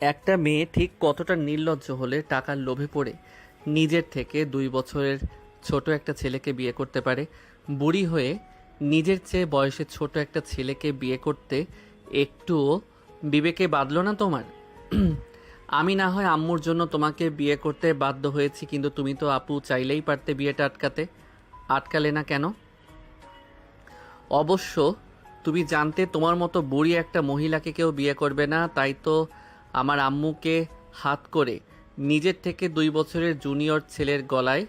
একটা মেয়ে ঠিক কতটা নির্লজ্জ হলে টাকার লোভে পড়ে নিজের থেকে 2 বছরের ছোট একটা ছেলেকে বিয়ে করতে পারে? বুড়ি হয়ে নিজের চেয়ে বয়সে ছোট একটা ছেলেকে বিয়ে করতে একটুও বিবেকে বাঁধলো না তোমার? আমি না হয় আম্মুর জন্য তোমাকে বিয়ে করতে বাধ্য হয়েছি, কিন্তু তুমি তো আপু চাইলেই পারতে বিয়েটা আটকাতে। আটকালে না কেন? অবশ্য তুমি জানতে তোমার মতো বুড়ি একটা মহিলাকে কেউ বিয়ে করবে না, তাই তো আমার আম্মুকে হাত করে নিজের থেকে 2 বছরের জুনিয়র ছেলের গলায়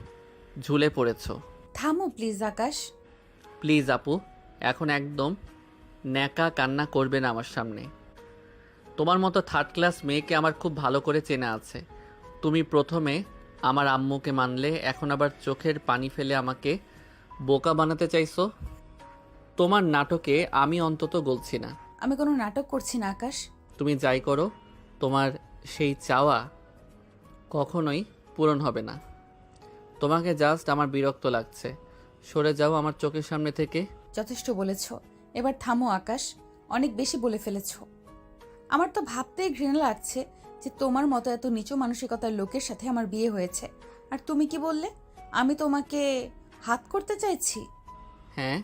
ঝুলে পড়েছো। থামো প্লিজ আকাশ। প্লিজ আপু, এখন একদম ন্যাকা কান্না করবে না আমার সামনে। তোমার মতো থার্ড ক্লাস মেয়েকে আমার খুব ভালো করে চেনা আছে। তুমি প্রথমে আমার আম্মুকে মানলে, এখন আবার চোখের পানি ফেলে আমাকে বোকা বানাতে চাইছো। তোমার নাটকে আমি অন্তত গলছি না। আমি কোনো নাটক করছি না আকাশ। তুমি যাই করো, তোমার সেই চাওয়া কখনোই পূরণ হবে না। তোমাকে জাস্ট আমার বিরক্ত লাগছে। সরে যাও আমার চোখের সামনে থেকে। যথেষ্ট বলেছ, এবার থামো আকাশ। অনেক বেশি বলে ফেলেছ। আমার তো ভাবতেই ঘৃণা লাগছে যে তোমার মতো এত নিচু মানসিকতার লোকের সাথে আমার বিয়ে হয়েছে। আর তুমি কি বললে? আমি তোমাকে হাত করতে চাইছি? হ্যাঁ,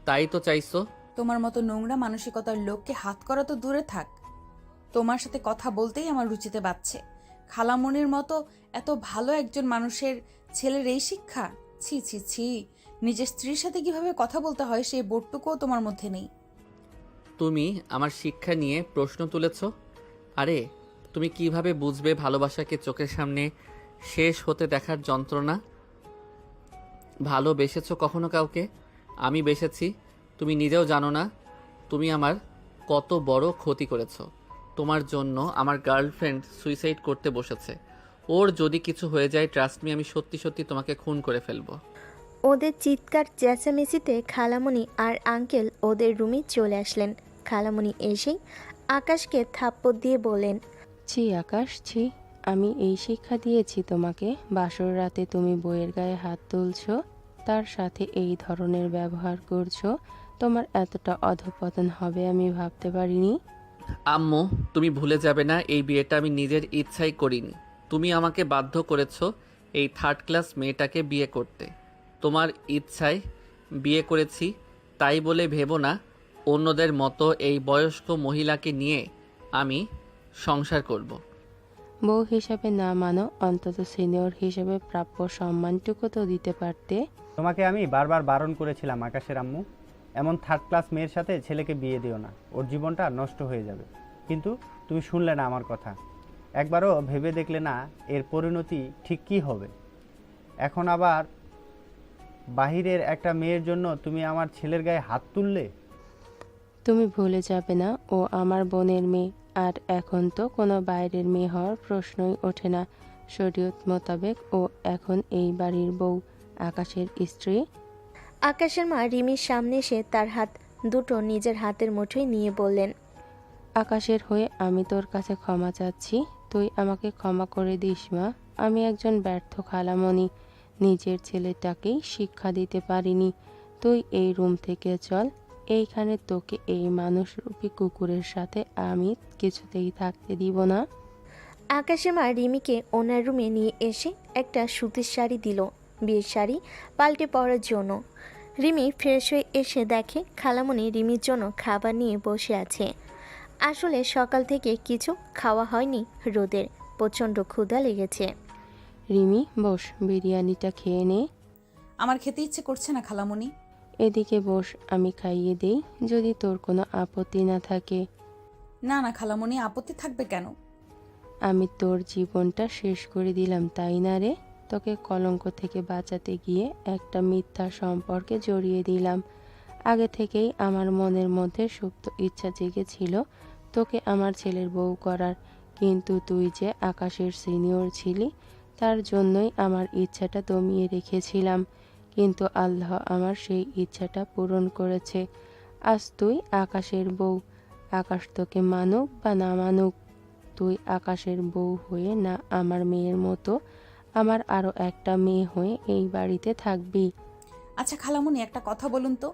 তাই তো চাইছো। তোমার মতো নোংরা মানসিকতার লোককে হাত করা তো দূরে থাক, তোমার সাথে কথা বলতেই আমার রুচিতে বাজছে। খালামণির মতো এত ভালো একজন মানুষের ছেলের এই শিক্ষা! ছি ছি ছি! নিজের স্ত্রীর সাথে কিভাবে কথা বলতে হয় সেই বোধটুকুও তোমার মধ্যে নেই। তুমি আমার শিক্ষা নিয়ে প্রশ্ন তুলেছ। আরে, তুমি কিভাবে বুঝবে ভালোবাসাকে চোখের সামনে শেষ হতে দেখার যন্ত্রণা? ভালোবেসেছো কখনো কাউকে? আমি বেসেছি, তুমি নিজেও জানো না তুমি আমার কত বড় ক্ষতি করেছো। তোমার জন্য আমার গার্লফ্রেন্ড সুইসাইড করতে বসেছে। ওর যদি কিছু হয়ে যায়, ট্রাস্ট মি, আমি সত্যি সত্যি তোমাকে খুন করে ফেলবো। ওদের চিৎকার চেঁচামেচিতে খালামণি আর আঙ্কেল ওদের রুমে চলে আসলেন। খালামণি এসেই আকাশকে থাপ্পড় দিয়ে বলেন, ছি আকাশ, ছি। আমি এই শিক্ষা দিয়েছি তোমাকে? বাসর রাতে তুমি বইয়ের গায়ে হাত তুলছো, তার সাথে এই ধরনের ব্যবহার করছো। তোমার এতটা অধঃপতন হবে আমি ভাবতে পারিনি। আম্মু, তুমি ভুলে যাবে না এই বিয়েটা আমি নিজের ইচ্ছাই করিনি। তুমি আমাকে বাধ্য করেছো এই থার্ড ক্লাস মেয়েটাকে বিয়ে করতে। তোমার ইচ্ছায় বিয়ে করেছি, তাই বলে ভেবো না অন্যদের মতো এই বয়স্ক মহিলাকে নিয়ে আমি সংসার করব। বউ হিসাবে না মানো, অন্তত সিনিয়র হিসেবে প্রাপ্য সম্মানটুকু তো দিতে পারতে। তোমাকে আমি বারবার বারণ করেছিলাম আকাশের আম্মু, এমন থার্ড ক্লাস মেয়ের সাথে ছেলেকে বিয়ে দিও না, ওর জীবনটা নষ্ট হয়ে যাবে। কিন্তু তুমি শুনলে না আমার কথা, একবারও ভেবে দেখলে না এর পরিণতি ঠিক কী হবে। এখন আবার বাহিরের একটা মেয়ের জন্য তুমি আমার ছেলের গায়ে হাত তুললে। তুমি ভুলে যাবে না ও আমার বোনের মেয়ে, আর এখন তো কোনো বাইরের মেয়ে হওয়ার প্রশ্নই ওঠে না। শরীয়ত মোতাবেক ও এখন এই বাড়ির বউ, আকাশের স্ত্রী। আকাশের মা রিমির সামনে এসে তার হাত দুটো নিজের হাতের মুঠোয় নিয়ে বললেন, আকাশের হয়ে আমি তোর কাছে ক্ষমা চাচ্ছি, তুই আমাকে ক্ষমা করে দিস মা। আমি একজন ব্যর্থ খালামণি, নিজের ছেলেটাকেই শিক্ষা দিতে পারিনি। তুই এই রুম থেকে চল, এইখানে তোকে এই মানুষরূপী কুকুরের সাথে আমি কিছুতেই থাকতে দিব না। আকাশের মা রিমিকে ওনার রুমে নিয়ে এসে একটা সুতির শাড়ি দিল, বিয়ের শাড়ি পাল্টে পরার জন্য। রিমি ফ্রেশ হয়ে এসে দেখে খালামণি রিমির জন্য খাবার নিয়ে বসে আছে। আসলে সকাল থেকে কিছু খাওয়া হয়নি, রোদের প্রচণ্ড ক্ষুধা লেগেছে। রিমি বস, বিরিয়ানিটা খেয়ে নে। আমার খেতে ইচ্ছে করছে না খালামণি। এদিকে বস, আমি খাইয়ে দেই, যদি তোর কোনো আপত্তি না থাকে। না না খালামণি, আপত্তি থাকবে কেন? আমি তোর জীবনটা শেষ করে দিলাম তাই না রে? তোকে কলঙ্ক থেকে বাঁচাতে গিয়ে একটা মিথ্যা সম্পর্কে জড়িয়ে দিলাম। আগে থেকেই আমার মনের মধ্যে সুপ্ত ইচ্ছা জেগেছিল তোকে আমার ছেলের বউ করার, কিন্তু তুই যে আকাশের সিনিয়র ছিলি, তার জন্যই আমার ইচ্ছাটা দমিয়ে রেখেছিলাম। কিন্তু আল্লাহ আমার সেই ইচ্ছাটা পূরণ করেছে। আজ তুই আকাশের বউ। আকাশ তোকে মানুক বা না মানুক, তুই আকাশের বউ হয়ে না আমার মেয়ের মতো আমার আরও একটা মেয়ে হয়ে এই বাড়িতে থাকবি। আচ্ছা খালামণি, একটা কথা বলুন তো,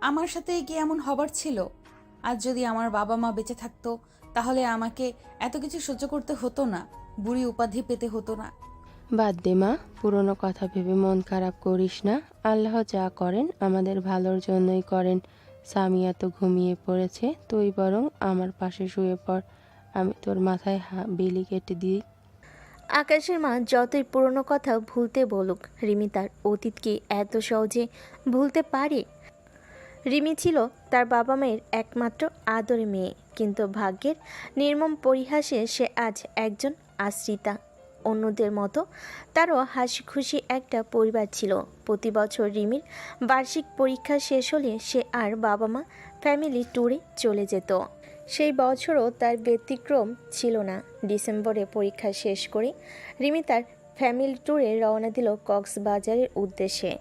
আমার সাথে কি এমন হবার ছিল? আজ যদি আমার বাবা মা বেঁচে থাকতো তাহলে আমাকে এত কিছু সহ্য করতে হতো না, বুড়ি উপাধি পেতে হতো না। বাদ দে মা, পুরনো কথা ভেবে মন খারাপ করিস না। আল্লাহ যা করেন আমাদের ভালোর জন্যই করেন। সামিয়া তো ঘুমিয়ে পড়েছে, তুই বরং আমার পাশে শুয়ে পড়, আমি তোর মাথায় বিলি কেটে দিই। আকাশের মা যতই পুরনো কথা ভুলতে বলুক, রিমি তার অতীতকে এত সহজে ভুলতে পারে? রিমি ছিল তার বাবা মায়ের একমাত্র আদরের মেয়ে, কিন্তু ভাগ্যের নির্মম পরিহাসে সে আজ একজন আশ্রিতা। অন্যদের মতো তারও হাসি খুশি একটা পরিবার ছিল। প্রতি বছর রিমির বার্ষিক পরীক্ষা শেষ হলে সে আর বাবা মা ফ্যামিলি ট্যুরে চলে যেত। সেই বছরও তার ব্যতিক্রম ছিল না। ডিসেম্বরে পরীক্ষা শেষ করে রিমি তার ফ্যামিলি ট্যুরে রওনা দিল কক্সবাজারের উদ্দেশ্যে।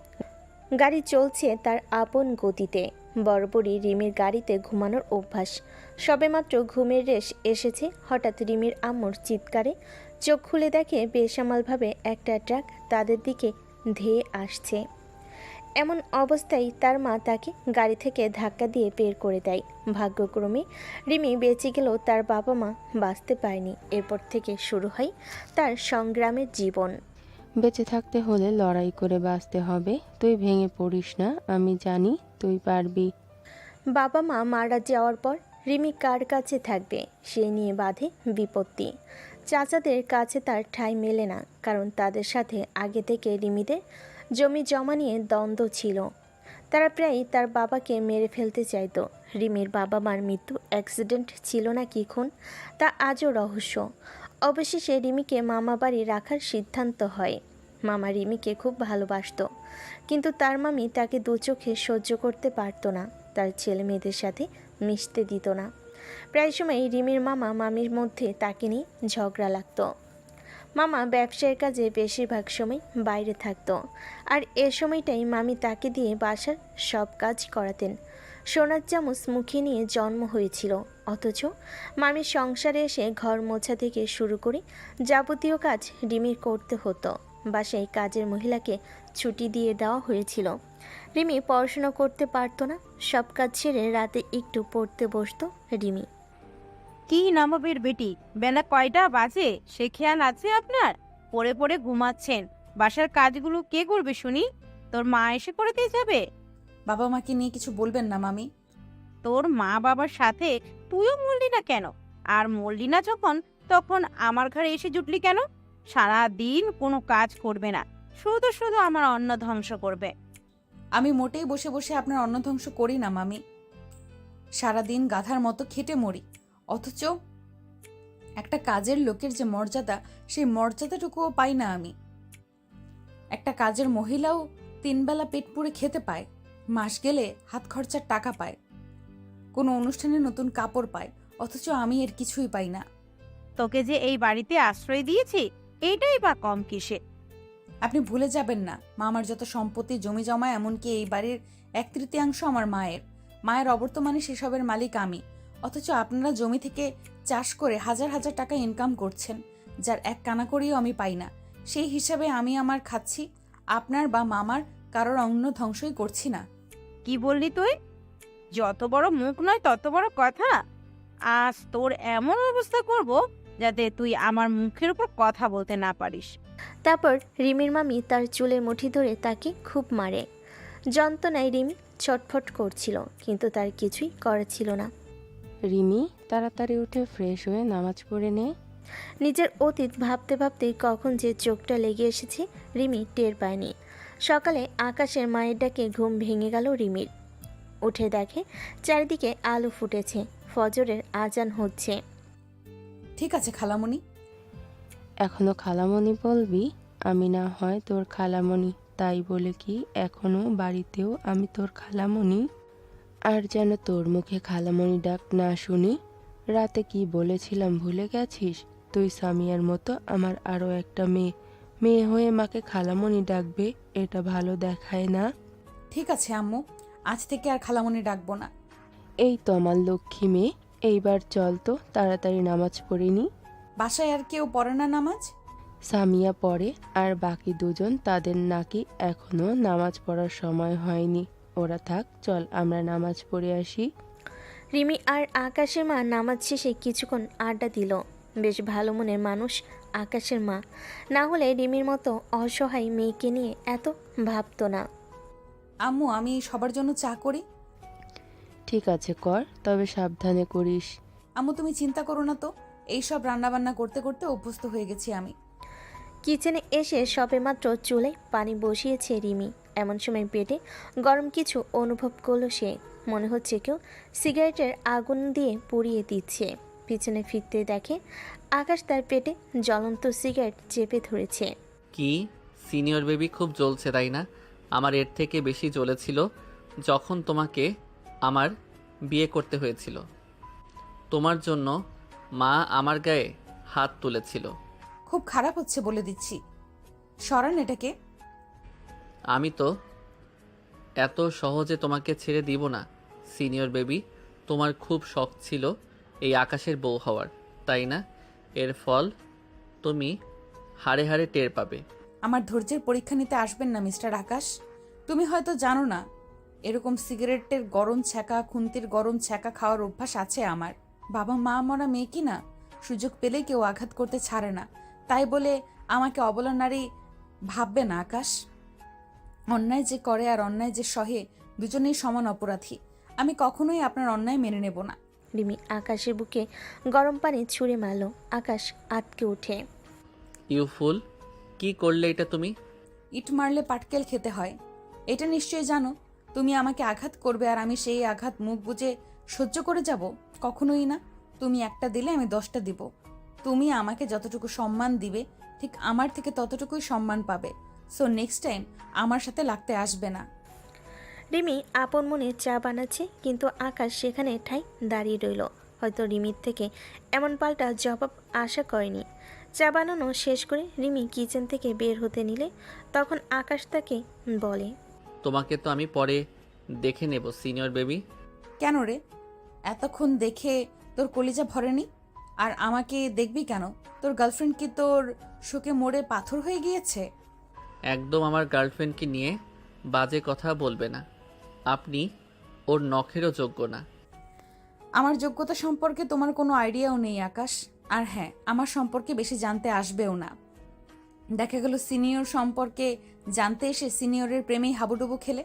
গাড়ি চলছে তার আপন গতিতে। বরাবরই রিমির গাড়িতে ঘুমানোর অভ্যাস। সবেমাত্র ঘুমের রেশ এসেছে, হঠাৎ রিমির আম্মুর চিৎকারে চোখ খুলে দেখে বেসামালভাবে একটা ট্রাক তাদের দিকে ধেয়ে আসছে। এমন অবস্থায় তার মা তাকে গাড়ি থেকে ধাক্কা দিয়ে বের করে দেয়। ভাগ্যক্রমে রিমি বেঁচে গেলেও তার বাবা মা বাঁচতে পারেনি। এরপর থেকে শুরু হয় তার সংগ্রামের জীবন। বেঁচে থাকতে হলে লড়াই করে বাঁচতে হবে। তুই ভেঙে পড়িস না, আমি জানি তুই পারবি। বাবা মা মারা যাওয়ার পর রিমি কার কাছে থাকবে, সে নিয়ে বাঁধে বিপত্তি। চাচাদের কাছে তার ঠাঁই মেলে না, কারণ তাদের সাথে আগে থেকে রিমিদের জমি জমা নিয়ে দ্বন্দ্ব ছিল। তারা প্রায়ই তার বাবাকে মেরে ফেলতে চাইতো। রিমির বাবা মার মৃত্যু অ্যাক্সিডেন্ট ছিল না কি খুন, তা আজও রহস্য। অবশেষে রিমিকে মামা বাড়ি রাখার সিদ্ধান্ত হয়। মামা রিমিকে খুব ভালোবাসতো, কিন্তু তার মামি তাকে দু চোখে সহ্য করতে পারতো না। তার ছেলে মেয়েদের সাথে মিশতে দিত না। প্রায় সময় রিমির মামা মামির মধ্যে তাকে নিয়ে ঝগড়া লাগতো। মামা ব্যবসায়ের কাজে বেশিরভাগ সময় বাইরে থাকতো, আর এ সময়টাই মামি তাকে দিয়ে বাসার সব কাজ করাতেন। সোনার চামচ মুখে নিয়ে জন্ম হয়েছিল, অথচ মামির সংসারে এসে ঘর মোছা থেকে শুরু করে যাবতীয় কাজ রিমির করতে হতো। বাসায় কাজের মহিলাকে ছুটি দিয়ে দেওয়া হয়েছিল। রিমি পড়াশোনা করতে পারতো না। সব কাজ ছেড়ে রাতে একটু পড়তে বসতো রিমি। কি নবাবের বেটি, বেলা কয়টা বাজে সে খেয়াল আছে আপনার? পড়ে পড়ে ঘুমাচ্ছেন। বাসার কাজগুলো কে করবে শুনি? তোর মা এসে করে দিয়ে যাবে? বাবা মাকে নিয়ে কিছু বলবেন না মামি। তোর মা বাবার সাথে তুইও মরলি না কেন? আর মরলি না যখন, তখন আমার ঘরে এসে জুটলি কেন? সারা দিন কোনো কাজ করবে না, শুধু শুধু আমার অন্ন ধ্বংস করবে। আমি মোটেই বসে বসে আপনার অন্ন ধ্বংস করি না মামি। সারাদিন গাধার মতো খেটে মরি, অথচ একটা কাজের লোকের যে মর্যাদা, সেই মর্যাদাটুকুও পাই না আমি। একটা কাজের মহিলাও 3 বেলা পেট পুড়ে খেতে পায়, মাস গেলে হাত খরচার টাকা পায়, কোনো অনুষ্ঠানে নতুন কাপড় পায়, অথচ আমি এর কিছুই পাই না। তোকে যে এই বাড়িতে আশ্রয় দিয়েছি, এইটাই বা কম কিসে? আপনি ভুলে যাবেন না, মামার যত সম্পত্তি জমি জমা, এমনকি এই বাড়ির 1/3 আমার মায়ের। মায়ের অবর্তমানে সেসবের মালিক আমি, অথচ আপনারা জমি থেকে চাষ করে হাজার হাজার টাকা ইনকাম করছেন, যার এক কানা করিও আমি পাই না। সেই হিসাবে আমি আমার খাচ্ছি, আপনার বা মামার কারোর অন্ন ধ্বংসই করছি না। কি বললি তুই? যত বড় মুখ নয় তত বড় কথা। আজ তোর এমন অবস্থা করব যাতে তুই আমার মুখের উপর কথা বলতে না পারিস। তারপর রিমির মামি তার চুলের মুঠি ধরে তাকে খুব মারে। যন্ত্রণায় রিমি ছটফট করছিল, কিন্তু তার কিছুই করার ছিল না। রিমি, তাড়াতাড়ি উঠে ফ্রেশ হয়ে নামাজ পড়ে নে। নিজের অতীত ভাবতে ভাবতে কখন যে চোখটা লেগে এসেছে রিমি টের পায়নি। সকালে আকাশের মায়ের ডাকে ঘুম ভেঙে গেল রিমির। উঠে দেখে চারিদিকে আলো ফুটেছে, ফজরের আজান হচ্ছে। ঠিক আছে খালামণি। এখনো খালামণি বলবি? আমি না হয় তোর খালামণি, তাই বলে কি এখনো বাড়িতেও আমি তোর খালামণি? আর যেন তোর মুখে খালামণি ডাক না শুনি। রাতে কি বলেছিলাম ভুলে গেছিস? তুই সামিয়ার মতো আমার আরও একটা মেয়ে হয়ে মাকে খালামণি ডাকবে, এটা ভালো দেখায় না। ঠিক আছে আম্মু, আজ থেকে আর খালামণি ডাকবো না। এই তো আমার লক্ষ্মী মেয়ে, এইবার চল তো তাড়াতাড়ি নামাজ পড়িনি। বাসায় আর কেউ পড়ে না নামাজ? সামিয়া পড়ে, আর বাকি দুজন তাদের নাকি এখনো নামাজ পড়ার সময় হয়নি। ওরা থাক, চল আমরা নামাজ পড়ে আসি। রিমি আর আকাশের মা নামাজ শেষে কিছুক্ষণ আড্ডা দিল। বেশ ভালো মনের মানুষ আকাশের মা, না হলে রিমির মতো অসহায় মেয়েকে নিয়ে এত ভাবতো না। আম্মু, আমি সবার জন্য চা করি। ঠিক আছে কর, তবে সাবধানে করিস। আম্মু, তুমি চিন্তা করো না তো, এইসব রান্নাবান্না করতে করতে অভ্যস্ত হয়ে গেছি আমি। কিচেনে এসে সবেমাত্র চুলায় পানি বসিয়েছে রিমি। এমন সময় পেটে গরম কিছু অনুভব করলো সে। মনে হচ্ছে কেউ সিগারেটের আগুন দিয়ে পুড়িয়ে দিচ্ছে। পিছনে ফিরতে দেখে আকাশ তার পেটে জ্বলন্ত সিগারেট চেপে ধরেছে। কি সিনিয়র বেবি, খুব জ্বলছে তাই না? আমার এর থেকে বেশি জ্বলেছিল যখন তোমাকে আমার বিয়ে করতে হয়েছিল। তোমার জন্য মা আমার গায়ে হাত তুলেছিল। খুব খারাপ হচ্ছে বলে দিচ্ছি, সরান এটাকে। আমি তো এত সহজে তোমাকে ছেড়ে দিব না সিনিয়র বেবি। তোমার খুব শখ ছিল এই আকাশের বউ হওয়ার, তাই না? এর ফল তুমি হাড়ে হাড়ে টের পাবে। আমার ধৈর্যের পরীক্ষা নিতে আসবেন না মিস্টার আকাশ। তুমি হয়তো জানো না, এরকম সিগারেটের গরম ছ্যাঁকা, খুন্তির গরম ছ্যাঁকা খাওয়ার অভ্যাস আছে আমার। বাবা মা মরা মেয়ে কি না, সুযোগ পেলেই কেউ আঘাত করতে ছাড়ে না। তাই বলে আমাকে অবলা নারী ভাববে না আকাশ। অন্যায় যে করে আর অন্যায় যে সহে, দুজনেই সমান অপরাধী। আমি কখনোই আপনার অন্যায় মেনে নেব না। রিমি আকাশের বুকে গরম পানি ছুঁড়ে মারল। আকাশ আটকে ওঠে। ইউ ফুল, কি করলে এটা তুমি? ইট মারলে পাটকেল খেতে হয়, এটা নিশ্চয়ই জানো। তুমি আমাকে আঘাত করবে আর আমি সেই আঘাত মুখ বুজে সহ্য করে যাব? কখনোই না। তুমি একটা দিলে আমি 10টা দিব। তুমি আমাকে যতটুকু সম্মান দিবে, ঠিক আমার থেকে ততটুকুই সম্মান পাবে। সো নেক্সট টাইম আমার সাথে লাগতে আসবে না। রিমি আপন মনে চা বানাচ্ছে, কিন্তু আকাশ সেখানে ঠাই দাঁড়িয়ে রইল। হয়তো রিমির থেকে এমন পাল্টা জবাব আশা করেনি। চা বানানো শেষ করে রিমি কিচেন থেকে বের হতে নিলে তখন আকাশ তাকে বলে, তোমাকে তো আমি পরে দেখে নেব সিনিয়র বেবি। কেন রে, এতক্ষণ দেখে তোর কলিজা ভরেনি? আর আমাকে দেখবি কেন? তোর গার্লফ্রেন্ড কি তোর শোকে মোড়ে পাথর হয়ে গিয়েছে? একদম আমার গার্লফ্রেন্ডকে নিয়ে বাজে কথা বলবে না। আপনি ওর নখেরও যোগ্য না। আমার যোগ্যতা সম্পর্কে তোমার কোনো আইডিয়াও নেই আকাশ। আর হ্যাঁ, আমার সম্পর্কে বেশি জানতে আসবেও না। দেখা গেল সিনিয়র সম্পর্কে জানতে এসে সিনিয়রের প্রেমেই হাবুডুবু খেলে।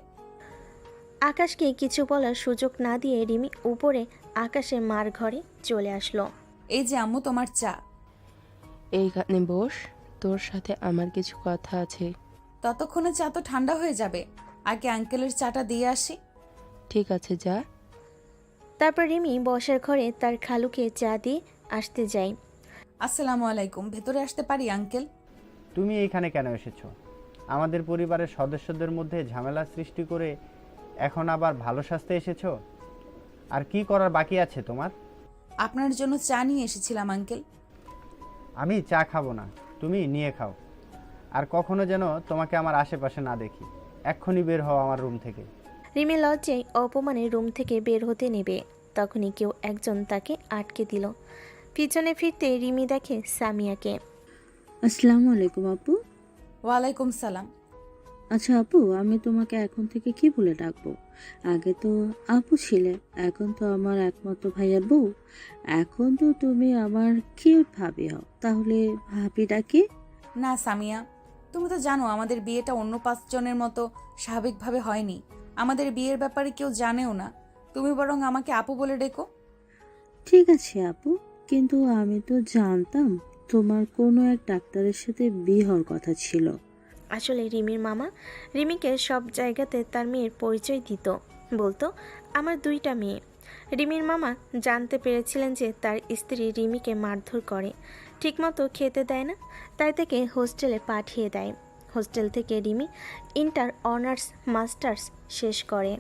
আকাশকে কিছু বলার সুযোগ না দিয়ে রিমি উপরে আকাশের মার ঘরে চলে আসলো। এই যে আম্মু, তোমার চা। এইখানে বস, তোর সাথে আমার কিছু কথা আছে। ততক্ষণে চা তো ঠান্ডা হয়ে যাবে, আগে আঙ্কেলের চাটা দিয়ে আসি। ঠিক আছে যা। তারপর রিমি বসার ঘরে তার খালুকে চা দিয়ে আসতে যায়। আসসালামু আলাইকুম, ভেতরে আসতে পারি আঙ্কেল? তুমি এইখানে কেন এসেছো? আমাদের পরিবারের সদস্যদের মধ্যে ঝামেলা সৃষ্টি করে এখন আবার ভালো সাজতে এসেছো? আর কি করার বাকি আছে তোমার? আপনার জন্য চা নিয়ে এসেছিলাম আঙ্কেল। আমি চা খাবো না, তুমি নিয়ে খাও। আর কখনো যেন তোমাকে আমার আশেপাশে না দেখি। এক্ষুনি বের হও আমার রুম থেকে। রিমি লজ্জায় অপমানে রুম থেকে বের হতে নেবে, তখনই কেউ একজন তাকে আটকে দিল। পিছনে ফিরতে রিমি দেখে সামিয়াকে। আসসালামু আলাইকুম আপু। ওয়ালাইকুম সালাম। আচ্ছা আপু, আমি তোমাকে এখন থেকে কি বলে ডাকবো? আগে তো আপু ছিলে, এখন তো আমার একমাত্র ভাইয়ের বউ। এখন তো তুমি আমার কি ভাবি হও, তাহলে ভাবি ডাকি? না সামিয়া, তুমি তো জানো আমাদের বিয়েটা অন্য 5 জনের মতো স্বাভাবিকভাবে হয়নি। আমাদের বিয়ের ব্যাপারে কেউ জানেও না। তুমি বরং আমাকে আপু বলে ডেকো। ঠিক আছে আপু, কিন্তু আমি তো জানতাম তোমার কোনো এক ডাক্তারের সাথে বিয়ে হওয়ার কথা ছিল। আসলে রিমির মামা রিমিকে সব জায়গাতে তার মেয়ের পরিচয় দিত, বলতো আমার 2টা মেয়ে। রিমির মামা জানতে পেরেছিলেন যে তার স্ত্রী রিমিকে মারধর করে, ঠিকমতো খেতে দেয় না, তাই তাকে হোস্টেলে পাঠিয়ে দেয়। হোস্টেল থেকে রিমি ইন্টার অনার্স মাস্টার্স শেষ করে।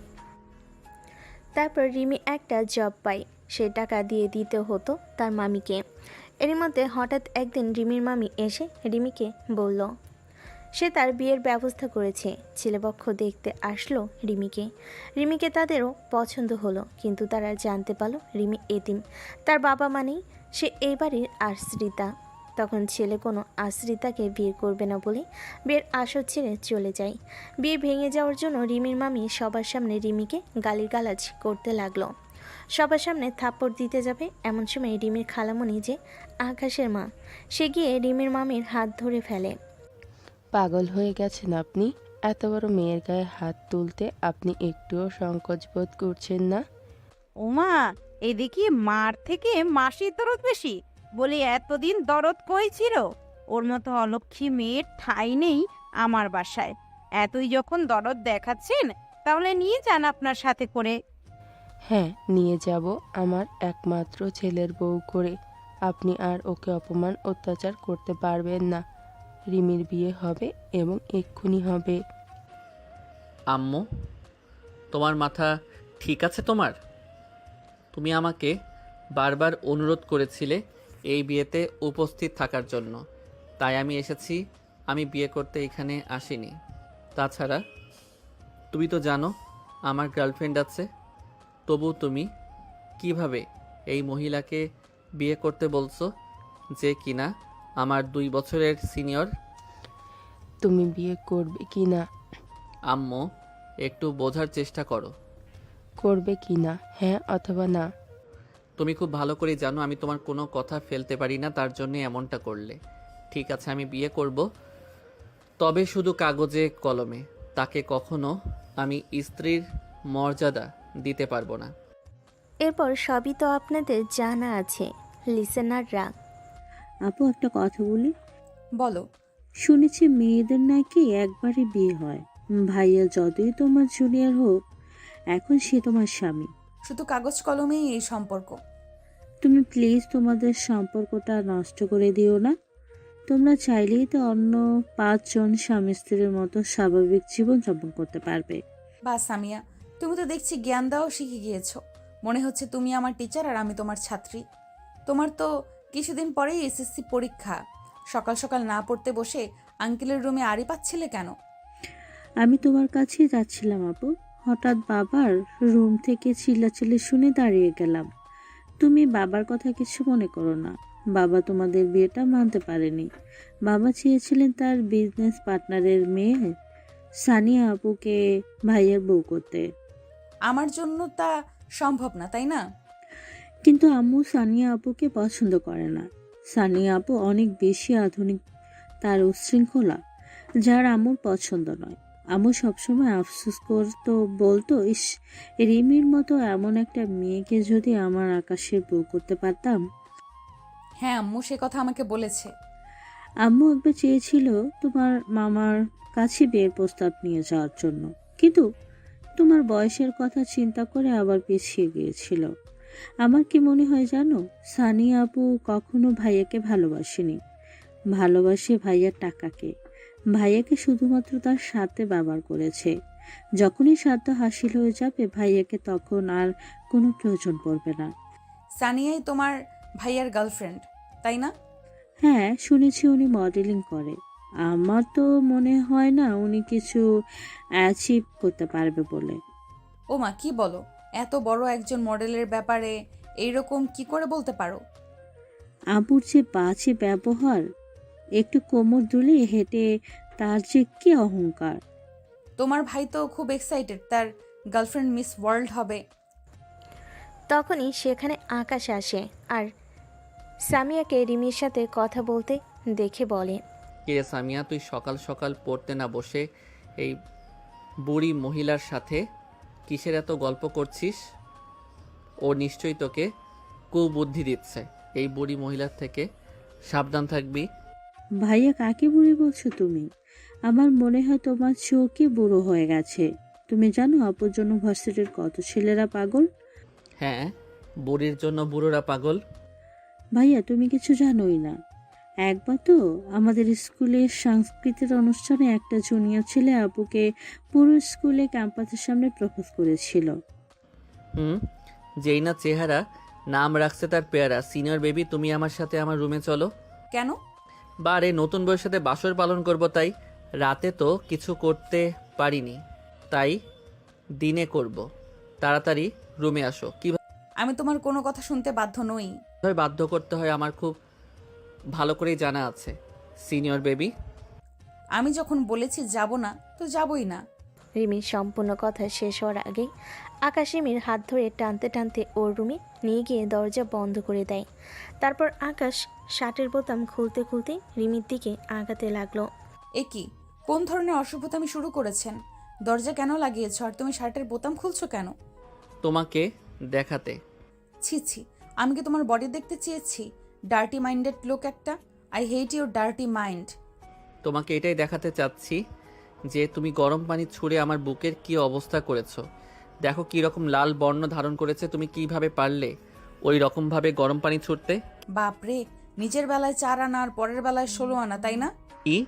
তারপর রিমি একটা জব পায়, সে টাকা দিয়ে দিতে হতো তার মামিকে। এর মধ্যে হঠাৎ একদিন রিমির মামি এসে রিমিকে বলল সে তার বিয়ের ব্যবস্থা করেছে। ছেলেপক্ষ দেখতে আসলো রিমিকে তাদেরও পছন্দ হলো, কিন্তু তারা জানতে পারলো রিমি এতিম, তার বাবা মানেই সে এই বাড়ির আশ্রিতা। তখন ছেলে কোনো আশ্রিতাকে বিয়ে করবে না বলে বিয়ের আসর ছেড়ে চলে যায়। বিয়ে ভেঙে যাওয়ার জন্য রিমির মামি সবার সামনে রিমিকে গালিগালাজ করতে লাগলো। সবার সামনে থাপ্পড় দিতে যাবে, এমন সময় রিমির খালামণি যে আকাশের মা, সে গিয়ে রিমির মামির হাত ধরে ফেলে। পাগল হয়ে গেছেন আপনি? এত বড় মেয়ের গায়ে হাত তুলতে আপনি একটুও সংকোচ বোধ করছেন না? ওমা, এদিকে মার থেকে মাসির দরদ বেশি বলে এতদিন দরদ কই ছিল? ওর মতো অলক্ষী মেয়ের ঠাঁই নেই আমার বাসায়। এতই যখন দরদ দেখাচ্ছেন, তাহলে নিয়ে যান আপনার সাথে করে। হ্যাঁ, নিয়ে যাব আমার একমাত্র ছেলের বউ করে। আপনি আর ওকে অপমান অত্যাচার করতে পারবেন না। রিমির বিয়ে হবে এবং এক্ষুনি হবে। আম্মু, তোমার মাথা ঠিক আছে তোমার? তুমি আমাকে বারবার অনুরোধ করেছিলে এই বিয়েতে উপস্থিত থাকার জন্য, তাই আমি এসেছি। আমি বিয়ে করতে এখানে আসিনি। তাছাড়া তুমি তো জানো আমার গার্লফ্রেন্ড আছে, তবু তুমি কিভাবে এই মহিলাকে বিয়ে করতে বলছো, যে কিনা আমার 2 বছরের সিনিয়র? তুমি বিয়ে করবে কি না? আম্মু, একটু বোঝার চেষ্টা করো। করবে কি না, হ্যাঁ অথবা না? তুমি খুব ভালো করে জানো আমি তোমার কোনো কথা ফেলতে পারি না, তার জন্য এমনটা করলে। ঠিক আছে, আমি বিয়ে করব, তবে শুধু কাগজে কলমে। তাকে কখনো আমি স্ত্রীর মর্যাদা দিতে পারবো না। এরপর সবই তো আপনাদের জানা আছে, লিসেনাররা। আপু একটা কথা বলি। বলো। শুনেছি মেয়েদের নাকি একবারই বিয়ে হয়। ভাইয়া যতই তোমার জুনিয়র হোক, এখন সে তোমার স্বামী। শুধু কাগজ কলমেই এই সম্পর্ক। তুমি প্লিজ তোমাদের সম্পর্কটা নষ্ট করে দিও না। তোমরা চাইলেই তো অন্য 5 জন স্বামী স্ত্রীর মতো স্বাভাবিক জীবন যাপন করতে পারবে। বা সামিয়া, তুমি তো দেখছি জ্ঞান দেওয়াও শিখে গিয়েছো। মনে হচ্ছে তুমি আমার টিচার আর আমি তোমার ছাত্রী। তোমার তো কিছুদিন পরেই এসএসসি পরীক্ষা। সকাল সকাল না পড়তে বসে আঙ্কেলের রুমে আড়ি পাচ্ছিলে কেন? আমি তোমার কাছেই যাচ্ছিলাম আপু, হঠাৎ বাবার রুম থেকে চিল্লাচিল্লি শুনে দাঁড়িয়ে গেলাম। তুমি বাবার কথা কিছু মনে করো না। বাবা তোমাদের বিয়েটা মানতে পারেনি। বাবা চেয়েছিলেন তার বিজনেস পার্টনারের মেয়ে সানিয়া আপুকে ভাইয়ের বউ করতে। আমার জন্য তা সম্ভব না, তাই না? কিন্তু আম্মু সানিয়া আপুকে পছন্দ করে না। সানিয়া আপু অনেক বেশি আধুনিক, তার উচ্ছৃঙ্খলা, যার আম্মুর পছন্দ নয়। আম্মু সবসময় আফসোস করতো, বলতো, ইস, রিমির মতো এমন একটা মেয়েকে যদি আমার আকাশের বউ করতে পারতাম। হ্যাঁ, আম্মু সে কথা আমাকে বলেছে। আম্মু একবার চেয়েছিল তোমার মামার কাছে বিয়ের প্রস্তাব নিয়ে যাওয়ার জন্য, কিন্তু তোমার বয়সের কথা চিন্তা করে আবার পিছিয়ে গিয়েছিল। আমার কি মনে হয় জানো, সানিয়া আপু কখনো ভাইয়াকে ভালোবাসেনি। ভালোবাসে ভাইয়ার টাকাকে। ভাইয়াকে শুধুমাত্র তার সাথে ব্যবহার করেছে। যখনই সাধ্য হাসিল হয়ে যাবে ভাইয়াকে, তখন আর কোনো প্রয়োজন পড়বে না। সানিয়াই তোমার ভাইয়ার গার্লফ্রেন্ড, তাই না? হ্যাঁ, শুনেছি উনি মডেলিং করে। আমার তো মনে হয় না উনি কিছু অ্যাচিভ করতে পারবে বলে। ও মা, কি বলো? এত বড় একজন মডেলের ব্যাপারে এইরকম কি করে বলতে পারো? আবুর যে বাজে ব্যবহার, একটু কোমর দুলে হেঁটে, তার যে কি অহংকার। তোমার ভাই তো খুব এক্সাইটেড তার গার্লফ্রেন্ড মিস ওয়ার্ল্ড হবে। তখনই সেখানে আকাশ আসে আর সামিয়াকে রিমির সাথে কথা বলতে দেখে বলে, কে সামিয়া, তুই সকাল সকাল পড়তে না বসে এই বুড়ি মহিলার সাথে কিসের এত গল্প করছিস? ও নিশ্চয়ই তোকে কুবুদ্ধি দিচ্ছে। এই বুড়ি মহিলার থেকে সাবধান থাকবি। ভাইয়া, কাকে বুড়ি বলছো তুমি? আমার মনে হয় তোমার চোখে বুড়ো হয়ে গেছে। তুমি জানো আপুর জন্য ভার্সিটির কত ছেলেরা পাগল? হ্যাঁ, বুড়ির জন্য বুড়োরা পাগল। ভাইয়া, তুমি কিছু জানোই না। একবার তো আমাদের স্কুলের সাংস্কৃতিক অনুষ্ঠানে একটা জুনিয়র ছেলে আপুকে পুরো স্কুলে ক্যাম্পাসের সামনে প্রপোজ করেছিল। যেই না চেহারা, নাম রাখছে তার পেয়ারা। সিনিয়র বেবি, তুমি আমার সাথে আমার রুমে চলো। কেন? বারে নতুন বউয়ের সাথে বাসর পালন করব, তাই রাতে তো কিছু করতে পারিনি, তাই দিনে করব। তাড়াতাড়ি রুমে আসো। আমি তোমার কোনো কথা শুনতে বাধ্য নই। কিভাবে বাধ্য করতে হয় আমার খুব ভালো করেই জানা আছে সিনিয়র বেবি। আমি যখন বলেছি যাব না, তো যাবই না। রিমির সম্পূর্ণ কথা শেষ হওয়ার আগেই আকাশ রিমির হাত ধরে টানতে টানতে ওর রুমে নিয়ে গিয়ে দরজা বন্ধ করে দেয়। তারপর আকাশ শার্টের বোতাম খুলতে খুলতে রিমির দিকে আগাতে লাগলো। এ কি, কোন ধরনের অসভ্যতামি শুরু করেছেন? দরজা কেন লাগিয়েছ আর তুমি শার্টের বোতাম খুলছো কেন? তোমাকে দেখাতে। ছি ছি, আমি কি তোমার বডি দেখতে চেয়েছি? ডার্টি মাইন্ডেড লোক একটা। I hate your dirty mind. তোমাকে এটাই দেখাতে চাচ্ছি যে তুমি গরম পানি ছুঁড়ে আমার বুকের কি অবস্থা করেছো। দেখো কি রকম লাল বর্ণ ধারণ করেছে। তুমি কিভাবে পারলে ওই রকমভাবে গরম পানি ছুটতে? বাপরে, নিজের বেলায় 4 আনা আর পরের বেলায় 16 আনা, তাই না? ই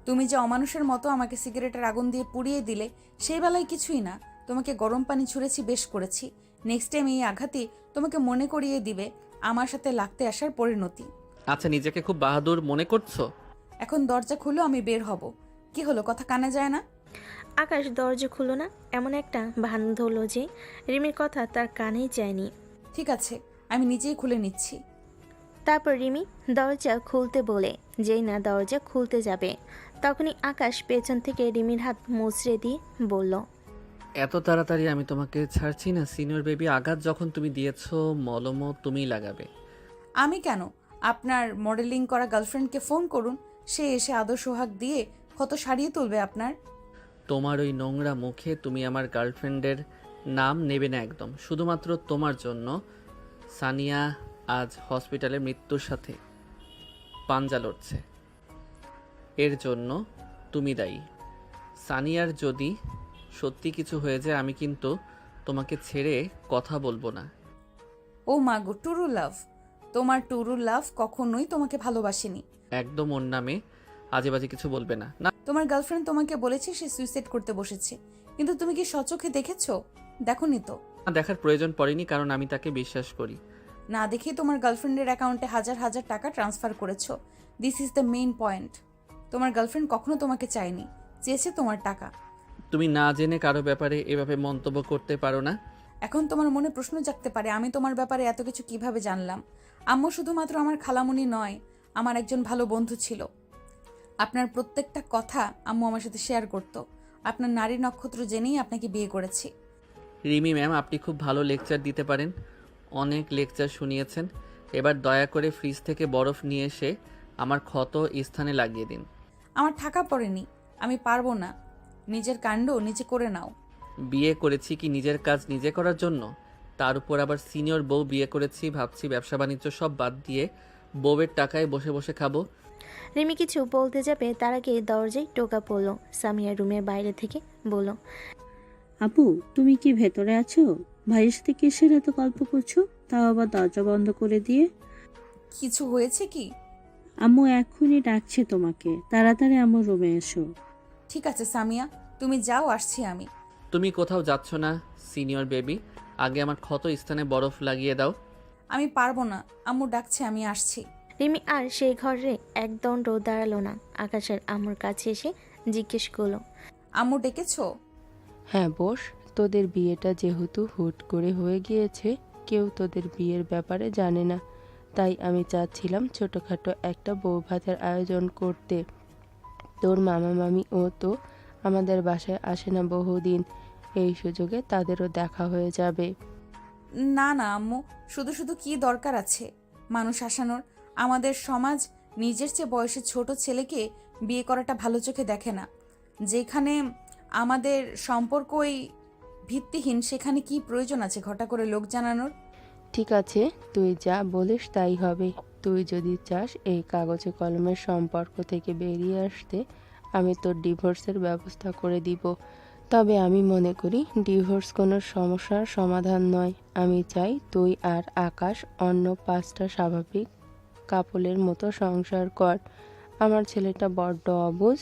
তুমি যে অমানুষের মতো আমাকে সিগারেটের আগুন দিয়ে পুড়িয়ে দিলে, সেই বেলায় কিছুই না। তোমাকে গরম পানি ছুঁড়েছি, বেশ করেছি। নেক্সট টাইম এই আঘাতই তোমাকে মনে করিয়ে দিবে আমার সাথে লাগতে আসার পরিণতি। আচ্ছা, নিজেকে খুব বাহাদুর মনে করছো? এখন দরজা খুলো, আমি বের হব। কি হলো, কথা কানে যায় না? আকাশ দরজা খুলো না এমন একটা ভান ধরল যে রিমির কথা তার কানেই যায়নি। ঠিক আছে, আমি নিজেই খুলে নিচ্ছি। তারপর রিমি দরজা খুলতে বলে যেই না দরজা খুলতে যাবে তখনই আকাশ পেছন থেকে রিমির হাত মুচড়ে দিয়ে বলল, এত তাড়াতাড়ি আমি তোমাকে ছাড়ছি না সিনিয়র বেবি। আঘাত যখন তুমি দিয়েছো, মলমও তুমিই লাগাবে। আমি কেন? আপনার মডেলিং করা গার্লফ্রেন্ডকে ফোন করুন, সে এসে আদর সোহাগ দিয়ে কত সারিয়ে তুলবে আপনার। তোমার ওই নোংরা মুখে তুমি আমার গার্লফ্রেন্ডের নাম নেবে না একদম। শুধুমাত্র তোমার জন্য সানিয়া আজ হসপিটালে মৃত্যুর সাথে পাঞ্জা লড়ছে। এর জন্য তুমি দায়ী। সানিয়ার যদি সত্যি কিছু হয়ে যায়, আমি কিন্তু তোমাকে ছেড়ে কথা বলবো না। ও মা গো, টুরু লাভ! তোমার টুরু লাভ কখনোই তোমাকে ভালোবাসেনি। একদম ওর নামে আজে বাজে কিছু বলবে না। না, তোমার গার্লফ্রেন্ড তোমাকে বলেছে সে সুইসাইড করতে বসেছে, কিন্তু তুমি কি সচোখে দেখেছো? দেখোনি তো। দেখার প্রয়োজন পড়েনি, কারণ আমি তাকে বিশ্বাস করি। না দেখেই তোমার গার্লফ্রেন্ডের অ্যাকাউন্টে হাজার হাজার টাকা ট্রান্সফার করেছো। This is the main point. তোমার গার্লফ্রেন্ড কখনো তোমাকে চায়নি, চেয়েছে তোমার টাকা। তুমি না জেনে কারো ব্যাপারে এভাবে মন্তব্য করতে পারো না। এখন তোমার মনে প্রশ্ন জাগতে পারে, আমি তোমার ব্যাপারে এত কিছু কিভাবে জানলাম? আম্মু শুধুমাত্র আমার খালামুনি নয়, আমার একজন ভালো বন্ধু ছিল। আপনার প্রত্যেকটা কথা আম্মু আমার সাথে শেয়ার করত। আপনার নারী নক্ষত্র জেনেই আপনাকে বিয়ে করেছি। রিমি ম্যাম, আপনি খুব ভালো লেকচার দিতে পারেন। অনেক লেকচার শুনিয়েছেন। এবার দয়া করে ফ্রিজ থেকে বরফ নিয়ে এসে আমার ক্ষত স্থানে লাগিয়ে দিন। আমার ঠাকা পড়েনি, আমি পারবো না। নিজের কাণ্ড নিজে করে নাও। বিয়ে করেছি কি নিজের কাজ নিজে করার জন্য? তার উপর আবার সিনিয়র বউ বিয়ে করেছি, ভাবছি ব্যবসা বাণিজ্য সব বাদ দিয়ে বউয়ের টাকায় বসে বসে খাবো। রিমি কিছু বলতে যাবে তার আগে দরজায় টোকা পড়ল। সামিয়া রুমের বাইরে থেকে বলল, আপু, তুমি কি ভেতরে আছো? ভাইয়ের সাথে কিসের এত গল্প করছো, তাও আবার দরজা বন্ধ করে দিয়ে? কিছু হয়েছে কি? আম্মু এক্ষুনি ডাকছে তোমাকে, তাড়াতাড়ি আমার রুমে এসো। ঠিক আছে সামিয়া, তুমি যাও, আসছি আমি। তুমি কোথাও যাচ্ছ না সিনিয়র বেবি। আগে আমার ক্ষত স্থানে বরফ লাগিয়ে দাও। আমি পারবো না, আম্মু ডাকছে, আমি আসছি। রিমি আর সেই ঘরে একদণ্ড দাঁড়ালো না। আকাশের আম্মুর কাছে এসে জিজ্ঞেস করলো, আম্মু ডেকেছো? হ্যাঁ বস, তোদের বিয়েটা যেহেতু হুট করে হয়ে গিয়েছে, কেউ তোদের বিয়ের ব্যাপারে জানে না, তাই আমি চাচ্ছিলাম ছোটোখাটো একটা বউভাতের আয়োজন করতে। তোর মামা মামি ও তো আমাদের বাসায় আসে না বহুদিন, এই সুযোগে তাদেরও দেখা হয়ে যাবে। না না আম্মু, শুধু শুধু কি দরকার আছে মানুষ আসানোর? আমাদের সমাজ নিজের চেয়ে বয়সে ছোট ছেলেকে বিয়ে করাটা ভালো চোখে দেখে না। যেখানে আমাদের সম্পর্কই ভিত্তিহীন, সেখানে কি প্রয়োজন আছে ঘটা করে লোক জানানোর? ঠিক আছে, তুই যা বলিস তাই হবে। তুই যদি চাস এই কাগজে কলমের সম্পর্ক থেকে বেরিয়ে আসতে, আমি তোর ডিভোর্সের ব্যবস্থা করে দিব। তবে আমি মনে করি ডিভোর্স কোনো সমস্যার সমাধান নয়। আমি চাই তুই আর আকাশ অন্য 5টা স্বাভাবিক কাপলের মতো সংসার কর। আমার ছেলেটা বড্ড অবুঝ,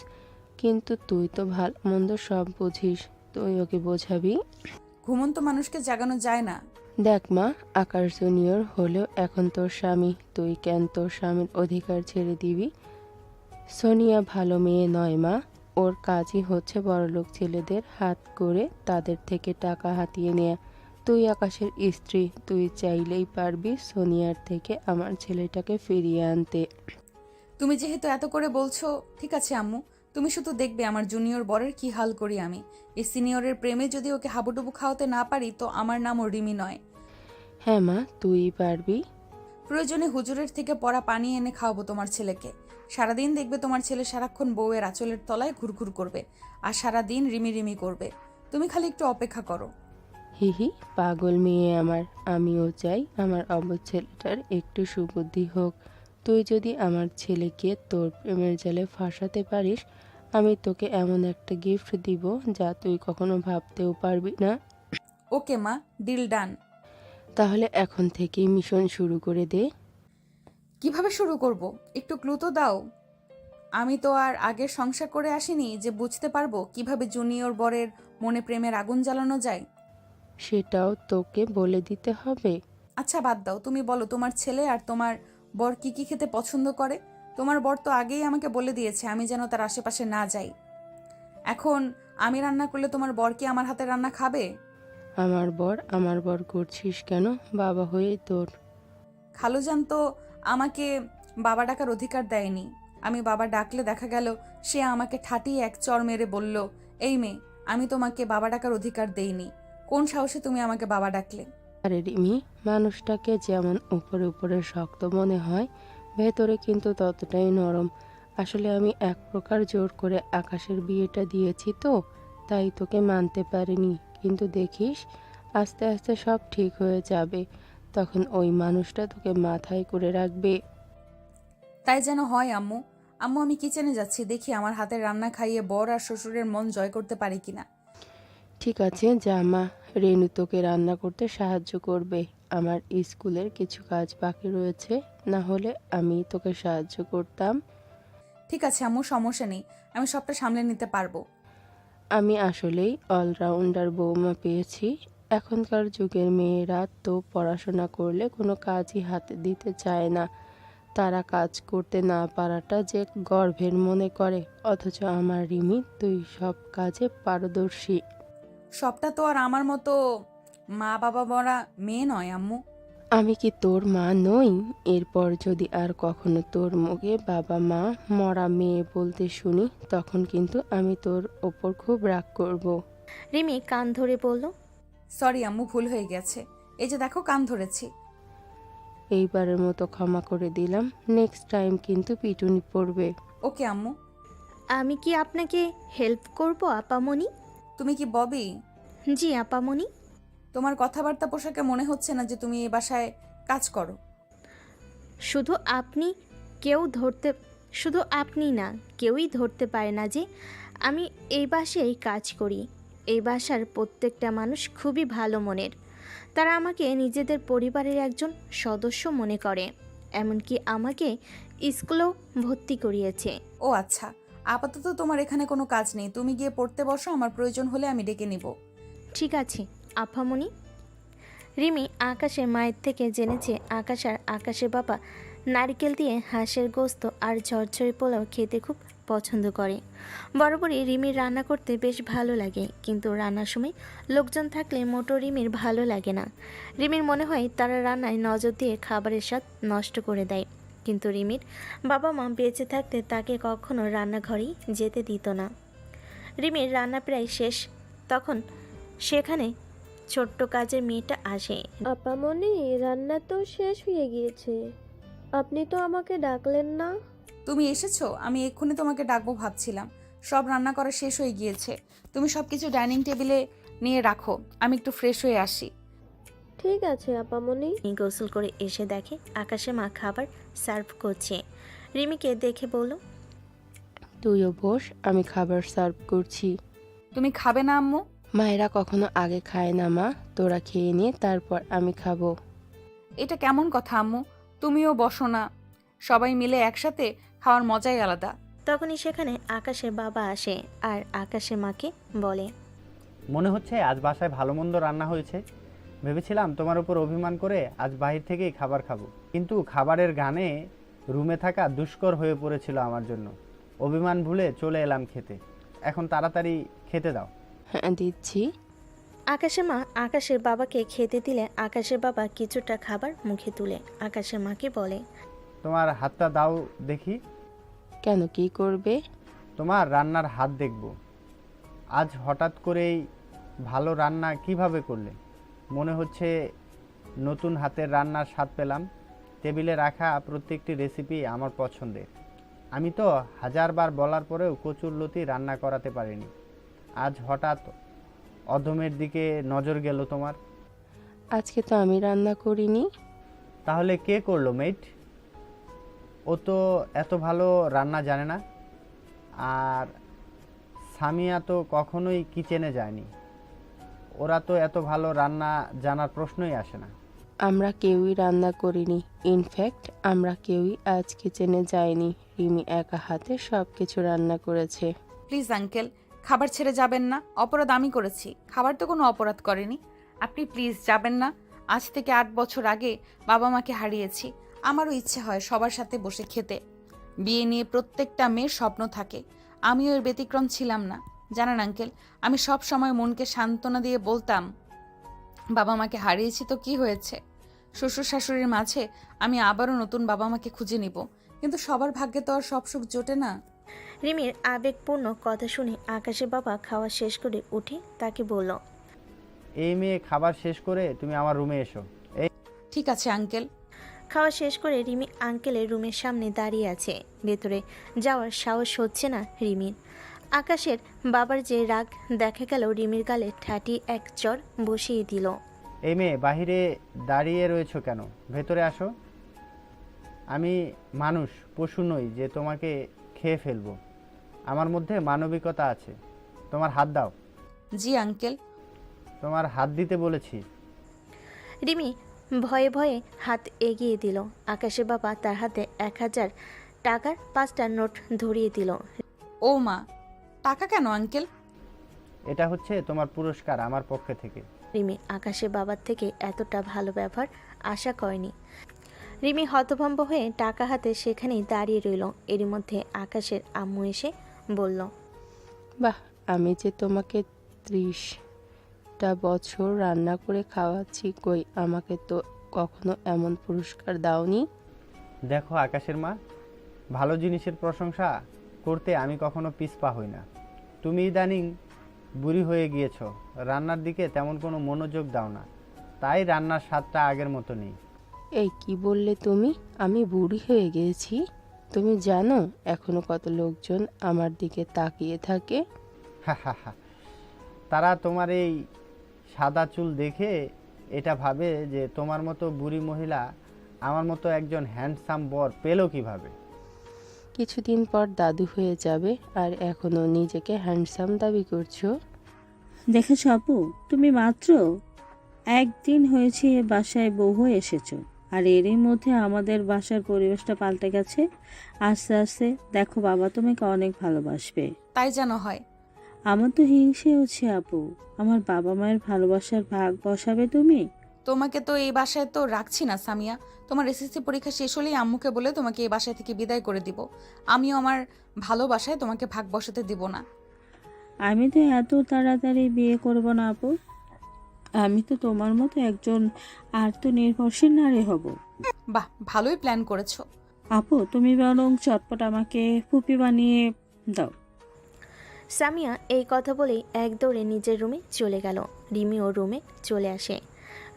কিন্তু তুই তো ভালো মন্দ সব বুঝিস, তুই ওকে বোঝাবি। ঘুমন্ত মানুষকে জাগানো যায় না। দেখ মা, আকাশ জুনিয়র হলেও এখন তোর স্বামী, তুই কেন তোর স্বামীর অধিকার ছেড়ে দিবি? সোনিয়া ভালো মেয়ে নয় মা, ওর কাজই হচ্ছে বড়লোক ছেলেদের হাত করে তাদের থেকে টাকা হাতিয়ে নেয়া। তুই আকাশের স্ত্রী, তুই চাইলেই পারবি সোনিয়ার থেকে আমার ছেলেটাকে ফিরিয়ে আনতে। তুমি যেহেতু এত করে বলছো, ঠিক আছে আম্মু, তুমি শুধু দেখবে আমার জুনিয়র বরের কি হাল করি আমি। এই সিনিয়রের প্রেমে যদি ওকে হাবুডুবু খাওয়াতে না পারি তো আমার নামও রিমি নয়। হ্যাঁ মা, তুই পারবি। প্রয়োজনে হুজুরের থেকে পড়া পানি এনে খাওয়াবো তোমার ছেলেকে। সারাদিন দেখবে তোমার ছেলে সারাক্ষণ বউয়ের আঁচলের তলায় ঘুরঘুর করবে আর সারাদিন রিমি রিমি করবে। তুমি খালি একটু অপেক্ষা করো। হিহি, পাগল মেয়ে আমার। আমিও চাই আমার অবুঝ ছেলেটার একটু সুবুদ্ধি হোক। তুই যদি আমার ছেলেকে তোর প্রেমের জালে ফাঁসাতে পারিস, আমি তোকে এমন একটা গিফট দিব যা তুই কখনো ভাবতেও পারবি না। ওকে মা, ডিল ডান। তাহলে এখন থেকেই মিশন শুরু করে দে। কিভাবে শুরু করব? একটু ক্লু তো দাও। আমি তো আর আগের সংসার করে আসিনি যে বুঝতে পারবো কিভাবে জুনিয়র বরের মনে প্রেমের আগুন জ্বালানো যায়। সেটাও তোকে বলে দিতে হবে। আচ্ছা বাদ দাও, তুমি বলো তোমার ছেলে আর তোমার বর কি কি খেতে পছন্দ করে। তোমার বর তো আগেই আমাকে বলে দিয়েছে আমি যেন তার আশেপাশে না যাই। এখন আমি রান্না করলে তোমার বর কি আমার হাতে রান্না খাবে? আমার বর করছিস কেন? বাবা হয়ে তোর। খালুজান তো আমাকে বাবা ডাকার অধিকার দেয়নি। আমি বাবা ডাকলে দেখা গেল সে আমাকে ঠাটিয়ে এক চড় মেরে বলল, এই মেয়ে, আমি তোমাকে বাবা ডাকার অধিকার দেইনি। কোন সাহসে তুমি আমাকে বাবা ডাকলে? আরে রিমি, মানুষটাকে যেমন উপরে উপরে শক্ত মনে হয়, ভেতরে কিন্তু ততটাই নরম। আসলে আমি এক প্রকার জোর করে আকাশের বিয়েটা দিয়েছি তো, তাই তোকে মানতে পারিনি। কিন্তু দেখিস, আস্তে আস্তে সব ঠিক হয়ে যাবে। তখন ওই মানুষটা তোকে মাথায় করে রাখবে। তাই যেন হয় আম্মু। আম্মু, আমি কিচেনে যাচ্ছি, দেখি আমার হাতের রান্না খাইয়ে বর আর শ্বশুরের মন জয় করতে পারি কিনা। ঠিক আছে, যা মা। রেনু তোকে রান্না করতে সাহায্য করবে। আমার স্কুলের কিছু কাজ বাকি রয়েছে, না হলে আমি তোকে সাহায্য করতাম। ঠিক আছে আম্মু, সমস্যা নেই, আমি সবটা সামলে নিতে পারবো। আমি আসলেই অলরাউন্ডার বৌমা পেয়েছি। এখনকার যুগের মেয়েরা তো পড়াশোনা করলে কোনো কাজই হাতে দিতে চায় না। তারা কাজ করতে না পারাটা যে গর্বের মনে করে। অথচ আমার রিমি, তুই সব কাজে পারদর্শী। সবটা তো আর আমার মতো মা বাবা মরা মেয়ে নয় আম্মু। আমি কি তোর মা নই? এরপর যদি আর কখনো তোর মুখে বাবা মা মরা মেয়ে বলতে শুনি, তখন কিন্তু আমি তোর ওপর খুব রাগ করব। রিমি কান ধরে বলল, সরি আম্মু, ভুল হয়ে গেছে। এই যে দেখো, কান ধরেছি। এইবারের মতো ক্ষমা করে দিলাম। নেক্সট টাইম কিন্তু পিটুনি পড়বে। ওকে আম্মু। আমি কি আপনাকে হেল্প করব আপামনি? তুমি কি ববি? জি আপামনি। তোমার কথাবার্তা পোশাকে মনে হচ্ছে না যে তুমি এই বাসায় কাজ করো। শুধু আপনি কেউ ধরতে শুধু আপনি না, কেউই ধরতে পারে না যে আমি এই বাসায় কাজ করি। এই বাসার প্রত্যেকটা মানুষ খুবই ভালো মনের। তারা আমাকে নিজেদের পরিবারের একজন সদস্য মনে করে। এমনকি আমাকে স্কুলেও ভর্তি করিয়েছে। ও আচ্ছা, আপাতত তোমার এখানে কোনো কাজ নেই, তুমি গিয়ে পড়তে বসো, আমার প্রয়োজন হলে আমি ডেকে নিব। ঠিক আছে আপামনি। রিমি আকাশের মায়ের থেকে জেনেছে আকাশ আর আকাশের বাবা নারকেল দিয়ে হাঁসের গোস্ত আর ঝরঝরে পোলাও খেতে খুব পছন্দ করে। বরাবরই রিমির রান্না করতে বেশ ভালো লাগে, কিন্তু রান্নার সময় লোকজন থাকলে মোটো রিমির ভালো লাগে না। রিমির মনে হয় তারা রান্নায় নজর দিয়ে খাবারের স্বাদ নষ্ট করে দেয়। কিন্তু রিমির বাবা মা বেঁচে থাকতে তাকে কখনো রান্নাঘরেই যেতে দিত না। রিমির রান্না প্রায় শেষ, তখন সেখানে ছোট্ট কাজের মেয়েটা আসে। আপামনি, রান্না তো শেষ হয়ে গিয়েছে, আপনি তো আমাকে ডাকলেন না। তুমি এসেছো, আমি এক্ষুনি তোমাকে ডাকবো ভাবছিলাম। সব রান্না করা শেষ হয়ে গিয়েছে, তুমি সব কিছু ডাইনিং টেবিলে নিয়ে রাখো, আমি একটু ফ্রেশ হয়ে আসি। ঠিক আছে আপামনি। গোসল করে এসে দেখে আকাশে মা খাবার সার্ভ করছে। রিমিকে দেখে বলল, তুইও বস, আমি খাবার সার্ভ করছি। তুমি খাবে না আম্মু? মায়েরা কখনো আগে খায় না মা, তোরা খেয়ে নিয়ে তারপর আমি খাবো। এটা কেমন কথা আম্মু? তুমিও বসো না, সবাই মিলে একসাথে খাওয়ার মজাই আলাদা। তখনই সেখানে আকাশের বাবা আসে আর আকাশের মাকে বলে, মনে হচ্ছে আজ বাসায় ভালো মন্দ রান্না হয়েছে। ভেবেছিলাম তোমার উপর অভিমান করে আজ বাহির থেকেই খাবার খাবো, কিন্তু খাবারের গানে রুমে থাকা দুষ্কর হয়ে পড়েছিল আমার জন্য। অভিমান ভুলে চলে এলাম খেতে। এখন তাড়াতাড়ি খেতে দাও। হ্যাঁ দিচ্ছি। আকাশের মা আকাশের বাবাকে খেতে দিলে আকাশের বাবা কিছুটা খাবার মুখে তুলে আকাশের মাকে বলে, তোমার হাতটা দাও দেখি। কেন, কি করবে? তোমার রান্নার হাত দেখব। আজ হঠাৎ করেই ভালো রান্না কিভাবে করলে? মনে হচ্ছে নতুন হাতের রান্নার স্বাদ পেলাম। টেবিলে রাখা প্রত্যেকটি রেসিপি আমার পছন্দের। আমি তো হাজারবার বলার পরেও কচুরলতি রান্না করাতে পারিনি। আজ হঠাৎ অধমের দিকে নজর গেল তোমার। আজকে তো আমি রান্না করিনি। তাহলে কে করলো মেট? ও তো এত ভালো রান্না জানে না। আর সামিয়া তো কখনোই কিচেনে যায়নি। ওরা তো এত ভালো রান্না জানার প্রশ্নই আসে না। আমরা কেউই রান্না করিনি। ইনফ্যাক্ট আমরা কেউই আজ কিচেনে যাইনি। রিমি একা হাতে সব কিছু রান্না করেছে। প্লিজ আঙ্কেল, খাবার ছেড়ে যাবেন না। অপরাধ আমি করেছি, খাবার তো কোনো অপরাধ করেনি। আপনি প্লিজ যাবেন না। আজ থেকে 8 বছর আগে বাবা মাকে হারিয়েছি। আমারও ইচ্ছে হয় সবার সাথে বসে খেতে। বিয়ে নিয়ে প্রত্যেকটা মেয়ের স্বপ্ন থাকে, আমিও এর ব্যতিক্রম ছিলাম না। জানেন আঙ্কেল, আমি সব সময় মনকে সান্ত্বনা দিয়ে বলতাম, বাবা মাকে হারিয়েছি তো কি হয়েছে, শ্বশুর শাশুড়ির মাঝে আমি আবারও নতুন বাবা মাকে খুঁজে নিব। কিন্তু সবার ভাগ্যে তো আর সব সুখ জোটে না। রিমির আবেগপূর্ণ কথা শুনে আকাশের বাবা খাওয়া শেষ করে উঠে তাকে বলল, এই মেয়ে খাবার শেষ করে তুমি আমার রুমে এসো। ঠিক আছে আঙ্কেল। খাওয়া শেষ করে রিমি আঙ্কেলের রুমের সামনে দাঁড়িয়ে আছে। ভেতরে যাওয়ার সাহস হচ্ছে না রিমির। আকাশের বাবার যে রাগ দেখা গেল রিমির গালে ঠাটি এক চড় বসিয়ে দিল। এই মেয়ে বাহিরে দাঁড়িয়ে রয়েছো কেন? ভেতরে আসো। আমি মানুষ, পশু নই যে তোমাকে খেয়ে ফেলবো। আমার মধ্যে মানবিকতা আছে। তোমার হাত দাও। জি আঙ্কেল। তোমার হাত দিতে বলেছি। রিমি ভয়ে ভয়ে হাত এগিয়ে দিল। আকাশের বাবা তার হাতে 1000 টাকার 5টা নোট ধরিয়ে দিল। ও মা, টাকা কেন আঙ্কেল? এটা হচ্ছে তোমার পুরস্কার আমার পক্ষ থেকে। রিমি আকাশের বাবার থেকে এতটা ভালো ব্যবহার আশা করেনি। রিমি হতভম্ব হয়ে টাকা হাতে সেখানেই দাঁড়িয়ে রইল। এরই মধ্যে আকাশের আম্মু এসে বলল, বাহ, আমি যে তোমাকে 30টা বছর রান্না করে খাওয়াচ্ছি, কই আমাকে তো কখনো এমন পুরস্কার দাওনি। দেখো আকাশের মা, ভালো জিনিসের প্রশংসা করতে আমি কখনো পিছপা হই না। তুমি ইদানিং বুড়ি হয়ে গিয়েছো, রান্নার দিকে তেমন কোনো মনোযোগ দাও না, তাই রান্নার স্বাদটা আগের মতো নেই। এই কি বললে তুমি? আমি বুড়ি হয়ে গেছি? তুমি জানো এখনো কত লোকজন আমার দিকে তাকিয়ে থাকে? তারা তোমার এই সাদা চুল দেখে এটা ভাবে যে তোমার মতো বুড়ি মহিলা আমার মতো একজন হ্যান্ডসাম বর পেল কিভাবে। কিছুদিন পর দাদু হয়ে যাবে আর এখনো নিজেকে হ্যান্ডসাম দাবি করছো? দেখেছো আপু, তুমি মাত্র একদিন হয়েছে এ বাসায় বউ হয়ে এসেছো, আর এরই মধ্যে আমাদের বাসার পরিবেশটা পাল্টে গেছে। আস্তে আস্তে দেখো বাবা তোমাকে অনেক ভালোবাসবে। তাই যেন হয়। আমার তো হিংসে হচ্ছে আপু, আমার বাবা মায়ের ভালোবাসার ভাগ বসাবে তুমি। তোমাকে তো এই বাসায় তো রাখছি না সামিয়া। তোমার এসএসসি পরীক্ষা শেষ হলেই আম্মুকে বলে তোমাকে এই বাসায় থেকে বিদায় করে দিব। আমিও আমার ভালোবাসায় তোমাকে ভাগ বসাতে দিব না। আমি তো এত তাড়াতাড়ি বিয়ে করব না আপু। আমি তো তোমার মতো একজন আত্মনির্ভরশীল নারী হব। বাহ, ভালোই প্ল্যান করেছো। আপু তুমি বরং চটপট আমাকে ফুপি বানিয়ে দাও। সামিয়া এই কথা বলেই এক দৌড়ে নিজের রুমে চলে গেল। রিমিও রুমে চলে আসে।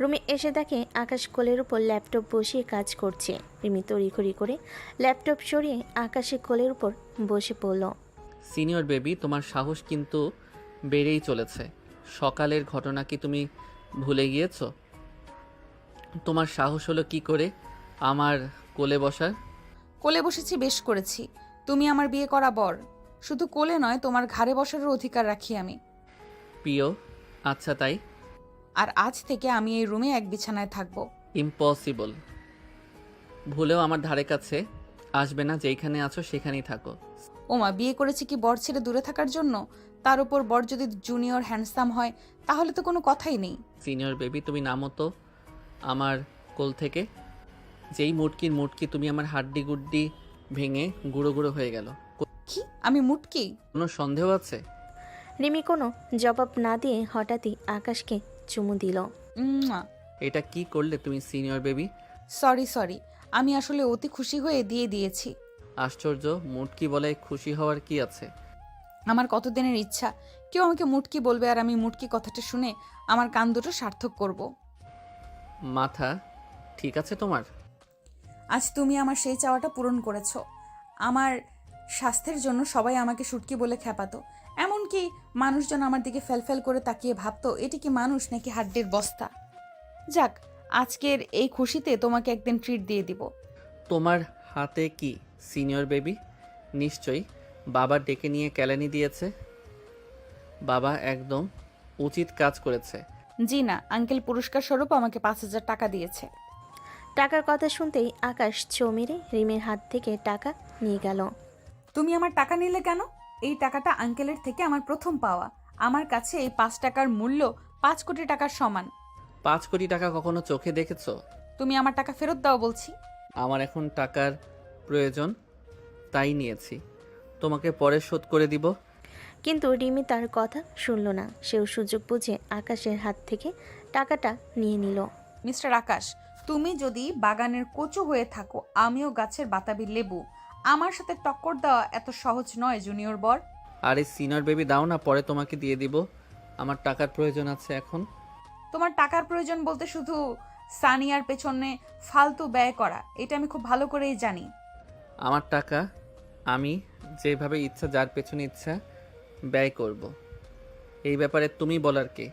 রুমে এসে দেখে আকাশ কোলের উপর ল্যাপটপ বসিয়ে কাজ করছে। রিমি তড়িঘড়ি করে ল্যাপটপ সরিয়ে আকাশের কোলের উপর বসে পড়ল। সিনিয়র বেবি, তোমার সাহস কিন্তু বেড়েই চলেছে। সকালের ঘটনা কি তুমি ভুলে গিয়েছো? তোমার সাহস হলো কি করে আমার কোলে বসার? কোলে বসেছি, বেশ করেছি। তুমি আমার বিয়ে করা বর। শুধু কোলে নয়, তোমার ঘাড়ে বসারও অধিকার রাখি আমি। প্রিয়, আচ্ছা তাই। আর আজ থেকে আমি এই রুমে এক বিছানায় থাকবো। ইম্পসিবল। ভুলেও আমার ধারে কাছে আসবে না, যেইখানে আছো সেখানেই থাকো। ওমা, বিয়ে করেছি কি বর ছেড়ে দূরে থাকার জন্য? তার উপর বর যদি জুনিয়র হ্যান্ডসাম হয় তাহলে তো কোনো কথাই নেই। সিনিয়র বেবি, তুমি নামো তো আমার কোল থেকে। যেই মুটকি তুমি আমার হাড্ডি গুড্ডি ভেঙে গুঁড়ো গুঁড়ো হয়ে গেল। কি আমি মুটকি? কোনো সন্দেহ আছে? রিমি কোনো জবাব না দিয়ে হঠাৎই আকাশকে চুমু দিল। এটা কি করলে তুমি সিনিয়র বেবি? সরি, আমি আসলে অতি খুশি হয়ে দিয়ে দিয়েছি। আশ্চর্য, মুটকি বলে খুশি হওয়ার কি আছে? আমার কতদিনের ইচ্ছা কেউ আমাকে মুটকি বলবে আর আমি মুটকি কথাটা শুনে আমার কান দুটো সার্থক করব। মাথা ঠিক আছে তোমার? আজ তুমি আমার সেই চাওয়াটা পূরণ করেছো। আমার স্বাস্থ্যের জন্য সবাই আমাকে শুটকি বলে খেপাতো, এমনকি মানুষজন আমার দিকে ফেলফেল করে তাকিয়ে ভাবতো এটি কি মানুষ নাকি হাড্ডির বস্তা। যাক, আজকের এই খুশিতে তোমাকে একদিন ট্রিট দিয়ে দিব। তোমার হাতে কি সিনিয়র বেবি? নিশ্চয়ই বাবা ডেকে নিয়ে কেলানি দিয়েছে। বাবা একদম উচিত কাজ করেছে। জি না, আঙ্কেল পুরস্কার স্বরূপ আমাকে 5,000 টাকা দিয়েছে। টাকার কথা শুনতেই আকাশ ছো মেরে রিমির হাত থেকে টাকা নিয়ে গেল। তুমি আমার টাকা নিলে কেন? এই টাকাটা আঙ্কেলের থেকে আমার প্রথম পাওয়া। আমার কাছে এই 5 টাকার মূল্য 5 কোটি টাকার সমান। 5 কোটি টাকা কখনো চোখে দেখেছো? তুমি আমার টাকা ফেরত দাও বলছি। আমার এখন টাকার প্রয়োজন, তাই নিয়েছি। তোমাকে পরে শোধ করে দিব। কিন্তু রিমি তার কথা শুনল না। সেও সুযোগ বুঝে আকাশের হাত থেকে টাকাটা নিয়ে নিল। মিস্টার আকাশ, তুমি যদি বাগানের কচু হয়ে থাকো, আমিও গাছের বাতাবি লেবু। আমার সাথে টক্কর দেওয়া এত সহজ নয় জুনিয়র বর। আরে সিনিয়র বেবি দাও না, পরে তোমাকে দিয়ে দিব। আমার টাকার প্রয়োজন আছে এখন। তোমার টাকার প্রয়োজন বলতে শুধু সানিয়ার পেছনে ফালতু ব্যয় করা, এটা আমি খুব ভালো করেই জানি। আমার টাকা আমি যেভাবে ইচ্ছা, যার পেছনে ইচ্ছা ব্যয় করব। এই ব্যাপারে তুমি বলার কে?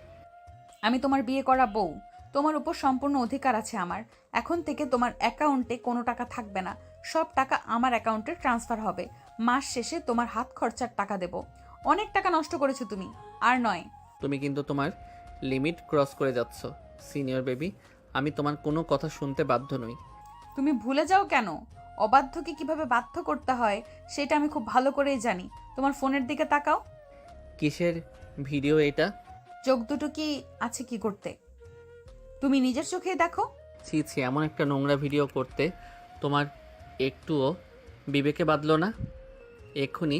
আমি তোমার বিয়ে করা বউ, তোমার উপর সম্পূর্ণ অধিকার আছে আমার। এখন থেকে তোমার অ্যাকাউন্টে কোনো টাকা থাকবে না, সব টাকা আমার অ্যাকাউন্টে ট্রান্সফার হবে। মাস শেষে তোমার হাত খরচার টাকা দেব। অনেক টাকা নষ্ট করেছো তুমি, আর নয়। তুমি কিন্তু তোমার লিমিট ক্রস করে যাচ্ছ সিনিয়র বেবি। আমি তোমার কোনো কথা শুনতে বাধ্য নই। তুমি ভুলে যাও কেন? অবাধ্যকে কিভাবে বাধ্য করতে হয় সেটা আমি খুব ভালো করেই জানি। তোমার ফোনের দিকে তাকাও। কিসের ভিডিও এটা? চোখ দুটো কি আছে কি করতে? তুমি নিজের চোখেই দেখো। ছি ছি, এমন একটা নোংরা ভিডিও করতে তোমার একটুও বিবেকে বাঁধলো না? এক্ষুনি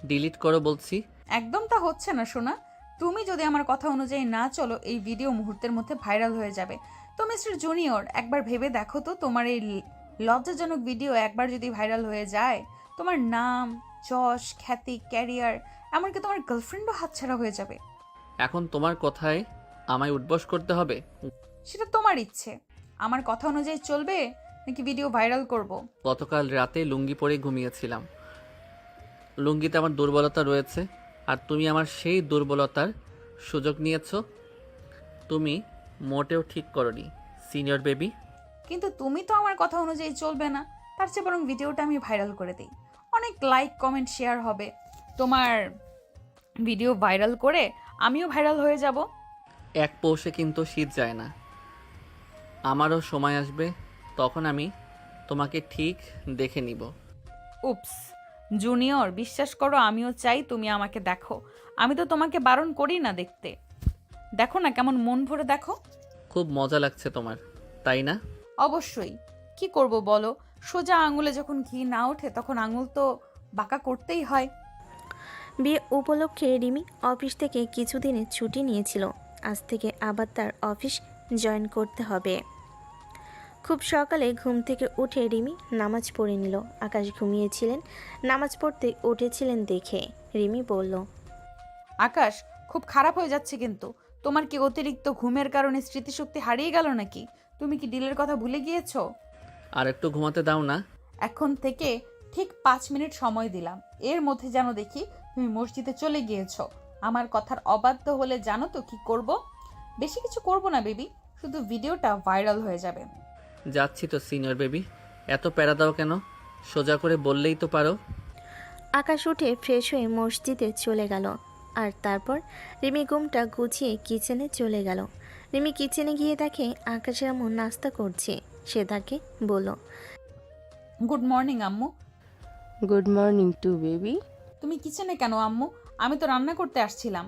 ডিলিট করো বলছি। একদম তা হচ্ছে না সোনা। তুমি যদি আমার কথা অনুযায়ী না চলো, এই ভিডিও মুহূর্তের মধ্যে ভাইরাল হয়ে যাবে। তো মিস্টার জুনিয়র, একবার ভেবে দেখো তো, তোমার এই লজ্জাজনক ভিডিও একবার যদি ভাইরাল হয়ে যায়, তোমার নাম, যশ, খ্যাতি, ক্যারিয়ার, এমনকি তোমার গার্লফ্রেন্ডও হাতছাড়া হয়ে যাবে। এখন তোমার কথায় আমায় উঠবস করতে হবে? সেটা তোমার ইচ্ছে। আমার কথা অনুযায়ী চলবে নাকি ভিডিও ভাইরাল করব? গতকাল রাতে লুঙ্গি পরে ঘুমিয়েছিলাম। লুঙ্গিতে আমার দুর্বলতা রয়েছে, আর তুমি আমার সেই দুর্বলতার সুযোগ নিয়েছো। তুমি মোটেও ঠিক করনি সিনিয়র বেবি। কিন্তু তুমি তো আমার কথা অনুযায়ী চলবে না। তার চেয়ে বরং ভিডিওটা আমি ভাইরাল করে দিই, অনেক লাইক কমেন্ট শেয়ার হবে। তোমার ভিডিও ভাইরাল করে আমিও ভাইরাল হয়ে যাব। এক পৌষে কিন্তু শীত যায় না। আমারও সময় আসবে, তখন আমি তোমাকে ঠিক দেখে নিব। উপস জুনিয়র, বিশ্বাস করো আমিও চাই তুমি আমাকে দেখো। আমি তো তোমাকে বারণ করি না দেখতে। দেখো না কেমন মন ভরে দেখো। খুব মজা লাগছে তোমার, তাই না? অবশ্যই। কি করব বলো, সোজা আঙুলে যখন ঘি না ওঠে তখন আঙুল তো বাঁকা করতেই হয়। বিয়ে উপলক্ষে রিমি অফিস থেকে কিছুদিনের ছুটি নিয়েছিল। আজ থেকে আবার তার অফিস জয়েন করতে হবে। খুব সকালে ঘুম থেকে উঠে রিমি নামাজ পড়ে নিল। আকাশ ঘুমিয়েছিলেন, নামাজ পড়তে উঠেছিলেন দেখে রিমি বলল, আকাশ, খুব খারাপ হয়ে যাচ্ছে কিন্তু। তোমার কি অতিরিক্ত ঘুমের কারণে স্মৃতিশক্তি হারিয়ে গেল নাকি? তুমি কি ডিলের কথা ভুলে গিয়েছো? আর একটু ঘুমাতে দাও না। এখন থেকে ঠিক 5 মিনিট সময় দিলাম, এর মধ্যে যেন দেখি তুমি মসজিদে চলে গিয়েছো। আমার কথার অবাধ্য হলে জানো তো কি করব? বেশি কিছু করব না বেবি, শুধু ভিডিওটা ভাইরাল হয়ে যাবে। যাচ্ছি তো সিনিয়র বেবি, এত প্যারা দাও কেন? সোজা করে বললেই তো পারো। আকাশ উঠে ফ্রেশ হয়ে মসজিদে চলে গেল। আর তারপর রিমি ঘুমটা গুছিয়ে কিচেনে চলে গেল। রিমি কিচেনে গিয়ে দেখে আকাশের আম্মু নাস্তা করছে। সে তাকে বলল, গুড মর্নিং আম্মু। Good morning to baby. তুমি কিচেনে কেন আম্মু? আমি তো রান্না করতে আসছিলাম।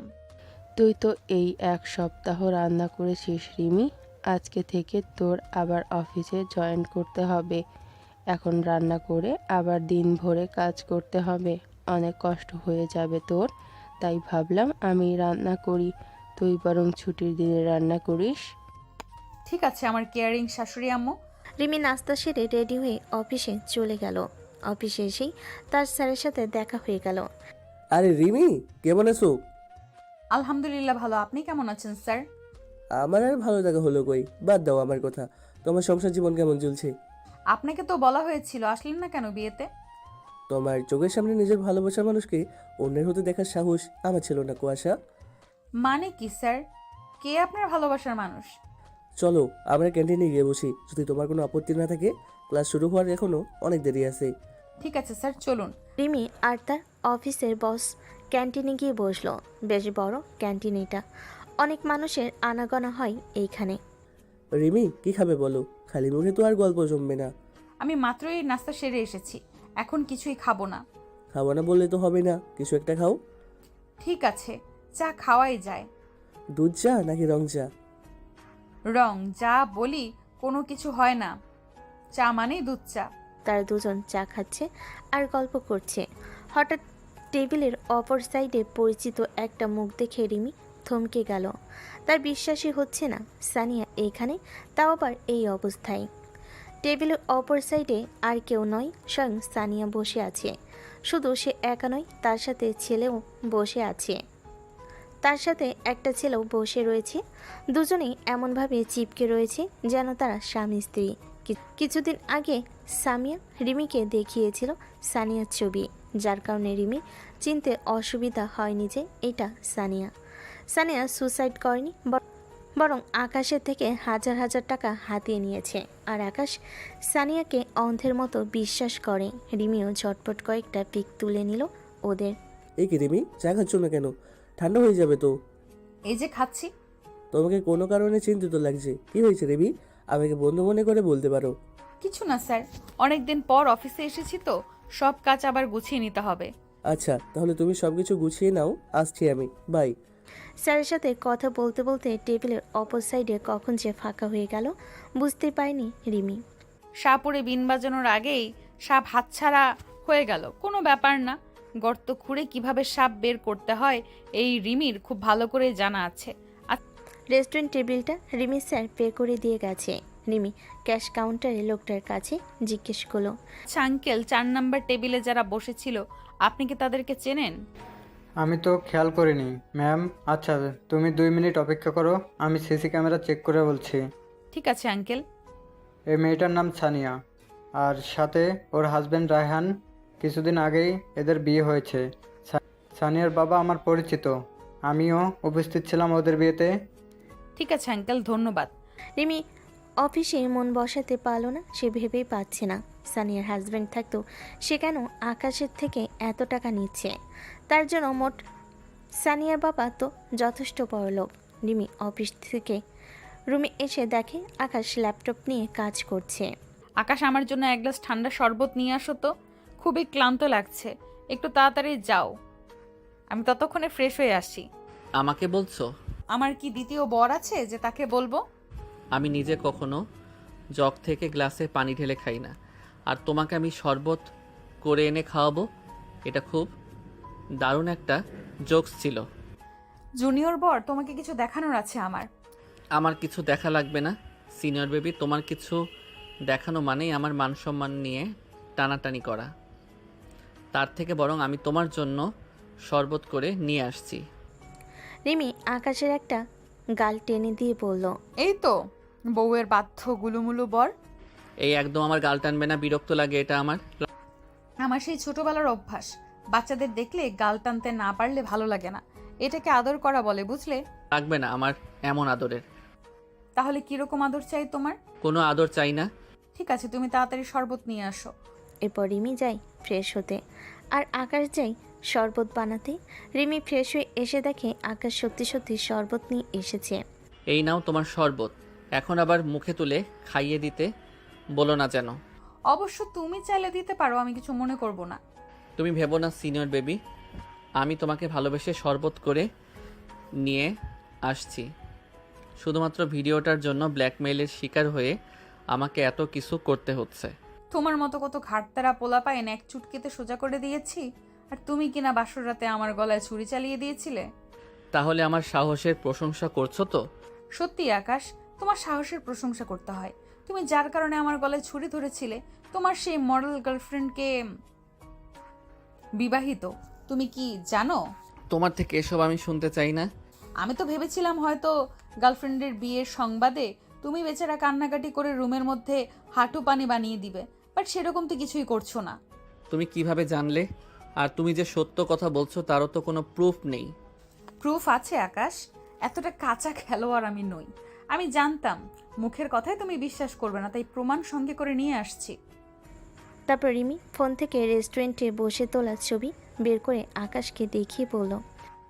তুই তো এই 1 সপ্তাহ রান্না করেছিস রিমি। আজকে থেকে তোর আবার অফিসে জয়েন করতে হবে। এখন রান্না করে আবার দিন ভরে কাজ করতে হবে, অনেক কষ্ট হয়ে যাবে তোর। তাই ভাবলাম আমি রান্না করি, তুই বরং ছুটির দিনে রান্না করিস। ঠিক আছে আমার কেয়ারিং শাশুড়ি আম্মু। রিমি নাস্তা সেরে রেডি হয়ে অফিসে চলে গেল। অফিসে এসেই তার স্যারের সাথে দেখা হয়ে গেল। আরে রিমি, কেমন আছো? আলহামদুলিল্লাহ ভালো। আপনি কেমন আছেন স্যার? আমার আর ভালো থাকা হলো কই, বাদ দাও আমার কথা। তোমার সংসার জীবন কেমন চলছে? আপনাকে তো বলা হয়েছিল, আসলেন না কেন বিয়েতে? তোমার চোখের সামনে নিজের ভালোবাসার মানুষকে অন্যের হতে দেখার সাহস আমার ছিল না কুয়াশা। মানে কি স্যার? কে আপনার ভালোবাসার মানুষ? চলো আমরা ক্যান্টিনে গিয়ে বসি, যদি তোমার কোনো আপত্তি না থাকে। ক্লাস শুরু হওয়ার এখনো অনেক দেরি আছে। ঠিক আছে স্যার, চলুন। রিমি আর তার অফিসের বস ক্যান্টিনে গিয়ে বসলো। বেশ বড় ক্যান্টিন এটা, অনেক মানুষের আনাগোনা হয় এইখানে। রিমি, কি খাবে বলো? খালি মুখে তো আর গল্প জমবে না। আমি মাত্রই নাস্তা সেরে এসেছি, এখন কিছুই খাবো না। খাবো না বললে তো হবে না, কিছু একটা খাও। ঠিক আছে, চা খাওয়াই যায়। দুধ চা নাকি রং চা? রং যা বলি কোনো কিছু হয় না, চা মানেই দুধ চা। তারা দুজন চা খাচ্ছে আর গল্প করছে। হঠাৎ টেবিলের অপর সাইডে পরিচিত একটা মুখ দেখে রিমি থমকে গেল। তার বিশ্বাসই হচ্ছে না সানিয়া এইখানে, তাও আবার এই অবস্থায়। টেবিলের অপর সাইডে আর কেউ নয়, স্বয়ং সানিয়া বসে আছে। শুধু সে একা নয়, তার সাথে ছেলেও বসে আছে। তার সাথে একটা ছেলেও বসে রয়েছে। দুজনেই এমনভাবে চিপকে রয়েছে যেন তারা স্বামী স্ত্রী। কিছুদিন আগে সামিয়া রিমিকে দেখিয়েছিল সানিয়ার ছবি, যার কারণে রিমি চিনতে অসুবিধা হয়নি যে এটা সানিয়া। সানিয়া সুসাইড করেনি, বরং আকাশের থেকে হাজার হাজার টাকা হাতিয়ে নিয়েছে। আর আকাশ সানিয়াকে অন্ধের মতো বিশ্বাস করে। রিমিও ঝটপট কয়েকটা পিক তুলে নিল ওদের। এই কি রিমি, চা খাচ্ছ না কেন? ঠান্ডা হয়ে যাবে তো। এই যে খাচ্ছি। তোমাকে কোনো কারণে চিন্তিত লাগছে, কি হয়েছে রিমি? আমাকে বন্ধু মনে করে বলতে পারো। কিছু না স্যার, অনেকদিন পর অফিসে এসেছি তো, সব কাজ আবার গুছিয়ে নিতে হবে। আচ্ছা, তাহলে তুমি সবকিছু গুছিয়ে নাও, আসছি আমি, বাই। স্যারের সাথে কথা বলতে বলতে টেবিলের অপর সাইডে কখন যে ফাঁকা হয়ে গেল বুঝতে পারেনি রিমি। সাপুরে বিন বাজানোর আগেই সাপ হাতছাড়া হয়ে গেল, কোনো ব্যাপার না। গর্ত খুঁড়ে কিভাবে সাপ বের করতে হয় এই রিমির খুব ভালো করে জানা আছে। রেস্টুরেন্ট টেবিলটা রিমি স্যার পে করে দিয়ে গেছে। রিমি ক্যাশ কাউন্টারে লোকটার কাছে জিজ্ঞেস করলো, আচ্ছা আঙ্কেল, 4 নাম্বার টেবিলে যারা বসেছিল আপনি কি তাদেরকে চেনেন? আমি তো খেয়াল করিনি ম্যাম। আচ্ছা, তুমি 2 মিনিট অপেক্ষা করো, আমি সিসি ক্যামেরা চেক করে বলছি। ঠিক আছে আঙ্কেল। এই মেয়েটার নাম সানিয়া, আর সাথে ওর হাজব্যান্ড রায়হান। কিছুদিন আগেই এদের বিয়ে হয়েছে। সানিয়ার বাবা আমার পরিচিত, আমিও উপস্থিত ছিলাম ওদের বিয়েতে। ঠিক আছে আঙ্কেল, ধন্যবাদ। রিমি অফিসে মন বসাতে পারল না। সে ভেবেই পাচ্ছে না সানিয়ার হাজব্যান্ড থাকতেও সে কেন আকাশের থেকে এত টাকা নিচ্ছে। তার জন্য মোট সানিয়ার বাবা তো যথেষ্ট বড়লোক। রিমি অফিস থেকে রুমে এসে দেখে আকাশ ল্যাপটপ নিয়ে কাজ করছে। আকাশ, আমার জন্য এক গ্লাস ঠান্ডা শরবত নিয়ে আসো তো, খুবই ক্লান্ত লাগছে, একটু তাড়াতাড়ি যাও, আমি ততক্ষণে ফ্রেশ হয়ে আসি। আমাকে বলছো? আমার কি দ্বিতীয় বর আছে যে তাকে বলবো? আমি নিজে কখনো জগ থেকে গ্লাসে পানি ঢেলে খাই না, আর তোমাকে আমি শরবত করে এনে খাওয়াবো? এটা খুব দারুণ একটা জোকস ছিল। জুনিয়র বর, তোমাকে কিছু দেখানোর আছে আমার। আমার কিছু দেখা লাগবে না সিনিয়র বেবি, তোমার কিছু দেখানো মানেই আমার মান সম্মান নিয়ে টানাটানি করা। তার থেকে বরং আমি তোমার জন্য শরবত করে নিয়ে আসছি। রিমি আকাশের একটা গাল টেনে দিয়ে বলল, এই তো বউয়ের বাধ্য গুলুমুলু বর। এই একদম আমার গাল টানবে না, বিরক্ত লাগে এটা আমার। আমার সেই ছোটবেলার অভ্যাস, বাচ্চাদের দেখলে গাল টানতে না পারলে ভালো লাগে না, এটাকে আদর করা বলে, বুঝলে? লাগবে না আমার এমন আদরের। তাহলে কিরকম আদর চাই তোমার? কোনো আদর চাই না। ঠিক আছে, তুমি তাড়াতাড়ি শরবত নিয়ে আসো। এরপর রিমি যায় ফ্রেশ হতে আর আকাশ যায় শরবত বানাতে। রিমি ফ্রেশ হয়ে এসে দেখে আকাশ সত্যি সত্যি শরবত নিয়ে এসেছে। এই নাও তোমার শরবত, এখন আবার মুখে তুলে খাইয়ে দিতে বলো না যেন। অবশ্য তুমি চাইলে দিতে পারো, আমি কিছু মনে করব না। তুমি ভেবো না সিনিয়র বেবি, আমি তোমাকে ভালোবেসে শরবত করে নিয়ে আসছি। শুধুমাত্র ভিডিওটার জন্য ব্ল্যাকমেইলের শিকার হয়ে আমাকে এত কিছু করতে হচ্ছে। তোমার মতো কত ঘাটতারা পোলা পায় এক চুটকিতে সোজা করে দিয়েছি, আর তুমি কিনা বাসর রাতে আমার গলায় ছুরি চালিয়ে দিয়েছিলে। তাহলে আমার সাহসের প্রশংসা করছো তো? সত্যি আকাশ, তোমার সাহসের প্রশংসা করতে হয়। তুমি যার কারণে আমার গলায় ছুরি ধরেছিলে, তোমার সেই মডেল গার্লফ্রেন্ডকে বিবাহিত তুমি কি জানো? তোমার থেকে এসব আমি শুনতে চাই না। আমি তো ভেবেছিলাম হয়তো গার্লফ্রেন্ডের বিয়ের সংবাদে তুমি বেচারা কান্নাকাটি করে রুমের মধ্যে হাঁটু পানি বানিয়ে দিবে, বাট সেরকম তো কিছুই করছো না। তুমি কিভাবে জানলে? আর তুমি যে সত্য কথা বলছো তারও তো কোনো প্রুফ নেই। প্রুফ আছে আকাশ, এতটা কাঁচা খেলোয়াড় আমি নই। আমি জানতাম মুখের কথায় তুমি বিশ্বাস করবে না, তাই প্রমাণ সঙ্গে করে নিয়ে আসছি। তারপর রিমি ফোন থেকে রেস্টুরেন্টে বসে তোলা ছবি বের করে আকাশকে দেখিয়ে বলল,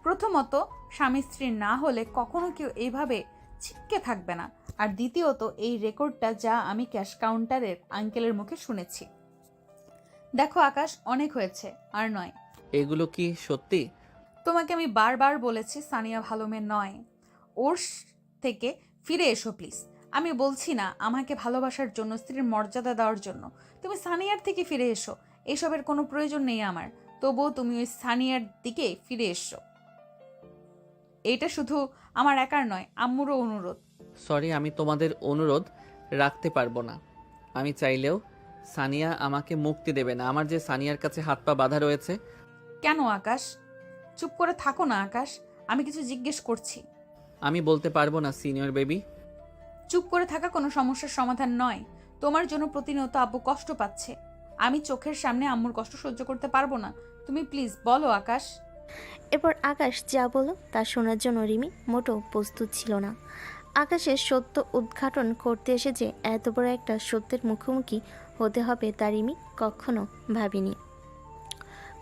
প্রথমত, স্বামী স্ত্রী না হলে কখনো কেউ এইভাবে ছিটকে থাকবে না। আর দ্বিতীয়ত, এই রেকর্ডটা যা আমি ক্যাশ কাউন্টারের আঙ্কেলের মুখে শুনেছি। দেখো আকাশ, অনেক হয়েছে, আর নয়। এগুলো কি সত্যি? তোমাকে আমি বারবার বলেছি সানিয়া ভালো মেয়ে নয়, ওর থেকে ফিরে এসো প্লিজ। আমি বলছি না আমাকে ভালোবাসার জন্য, স্ত্রীর মর্যাদা দেওয়ার জন্য। তুমি সানিয়ার থেকে ফিরে এসো, এসবের কোনো প্রয়োজন নেই আমার। তবুও তুমি ওই সানিয়ার দিকে ফিরে এসো। এটা শুধু আমার একার নয়, আম্মুরও অনুরোধ। সরি, আমি তোমাদের অনুরোধ রাখতে পারবো না। আমি চাইলেও সানিয়া আমাকে মুক্তি দেবে না। আমার যে সানিয়ার কাছে হাত পা বাঁধা রয়েছে। কেন আকাশ? চুপ করে থাকো না আকাশ, আমি কিছু জিজ্ঞেস করছি। আমি বলতে পারবো না সিনিয়র বেবি। চুপ করে থাকা কোনো সমস্যার সমাধান নয়। তোমার জন্য প্রতিনিয়ত আব্বু কষ্ট পাচ্ছে, আমি চোখের সামনে আম্মুর কষ্ট সহ্য করতে পারবো না। তুমি প্লিজ বলো আকাশ। এরপর আকাশ যা বলল তা শোনার জন্য রিমি মোটেও প্রস্তুত ছিল না। আকাশের সত্য উদ্ঘাটন করতে এসে যে এত বড় একটা সত্যের মুখোমুখি হতে হবে তা রিমি কখনো ভাবেনি।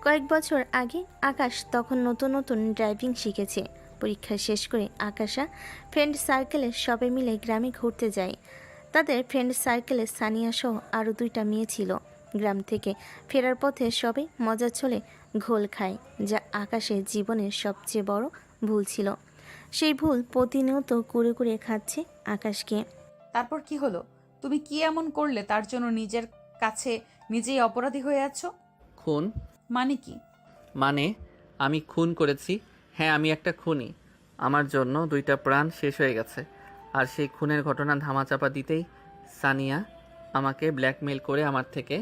কয়েক বছর আগে আকাশ তখন নতুন নতুন ড্রাইভিং শিখেছে। পরীক্ষা শেষ করে আকাশা ফ্রেন্ড সার্কেলে সবাই মিলে গ্রামে ঘুরতে যায়। তাদের ফ্রেন্ড সার্কেলে সানিয়া সহ আরও 2টা মেয়ে ছিল। গ্রাম থেকে ফেরার পথে সবাই মজা ছলে ঘোল খায়, যা আকাশের জীবনের সবচেয়ে বড় ভুল ছিল। সেই ভুল প্রতিনিয়ত কুরে কুরে খাচ্ছে আকাশকে। তারপর কি হলো? তুমি কি এমন করলে তার জন্য নিজের কাছে নিজেই অপরাধী হয়ে আছো? খুন? মানে কি? মানে আমি খুন করেছি। হ্যাঁ, আমি একটা খুনি। আমার জন্য 2টা প্রাণ শেষ হয়ে গেছে। আর সেই খুনের ঘটনা ধামাচাপা দিতেই সানিয়া আমাকে ব্ল্যাকমেল করে আমার থেকে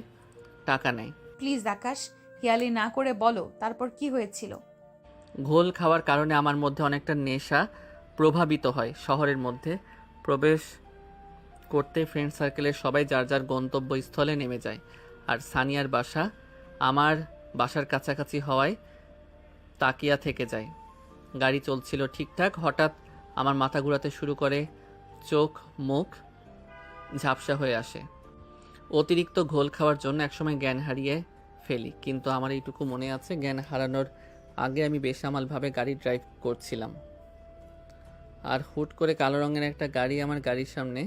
টাকা নেয়। প্লিজ আকাশ, হিয়ালি না করে বলো তারপর কি হয়েছিল। ঘোল খাওয়ার কারণে আমার মধ্যে অনেকটা নেশা প্রভাবিত হয়। শহরের মধ্যে প্রবেশ করতে ফ্রেন্ড সার্কেলের সবাই যার যার গন্তব্যস্থলে নেমে যায়। আর সানিয়ার বাসা আমার বাসার কাছাকাছি হওয়ায় তাকিয়া থেকে যায়। গাড়ি চলছিল ঠিকঠাক, হঠাৎ আমার মাথা ঘোরাতে শুরু করে, চোখ মুখ ঝাপসা হয়ে আসে। অতিরিক্ত ঘোল খাওয়ার জন্য একসময় জ্ঞান হারিয়ে ফেলি। কিন্তু আমার এইটুকু মনে আছে, জ্ঞান হারানোর আগে আমি বেসামালভাবে গাড়ি ড্রাইভ করছিলাম। আর হুট করে কালো রঙের একটা গাড়ি আমার গাড়ির সামনে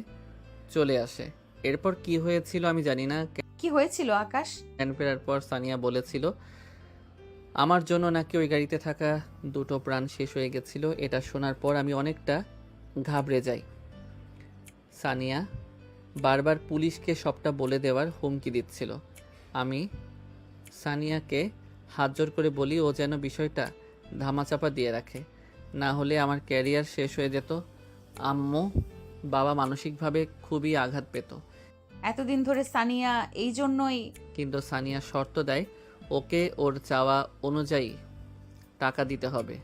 চলে আসে। এরপর কি হয়েছিল আমি জানি না। কি হয়েছিল আকাশ? জ্ঞান ফেরার পর সানিয়া বলেছিল আমার জন্য নাকি ওই গাড়িতে থাকা 2টো প্রাণ শেষ হয়ে গেছিল। এটা শোনার পর আমি অনেকটা ঘাবড়ে যাই। সানিয়া বারবার পুলিশকে সবটা বলে দেওয়ার হুমকি দিচ্ছিল। আমি সানিয়াকে হাত জোর করে বলি ও যেন বিষয়টা ধামাচাপা দিয়ে রাখে, না হলে আমার ক্যারিয়ার শেষ হয়ে যেত। আম্মু বাবা মানসিকভাবে খুবই আঘাত পেত। এতদিন ধরে সানিয়া এই জন্যই। কিন্তু সানিয়া শর্ত দেয় ওকে ওর চাওয়া অনুযায়ী টাকা দিতে হবে।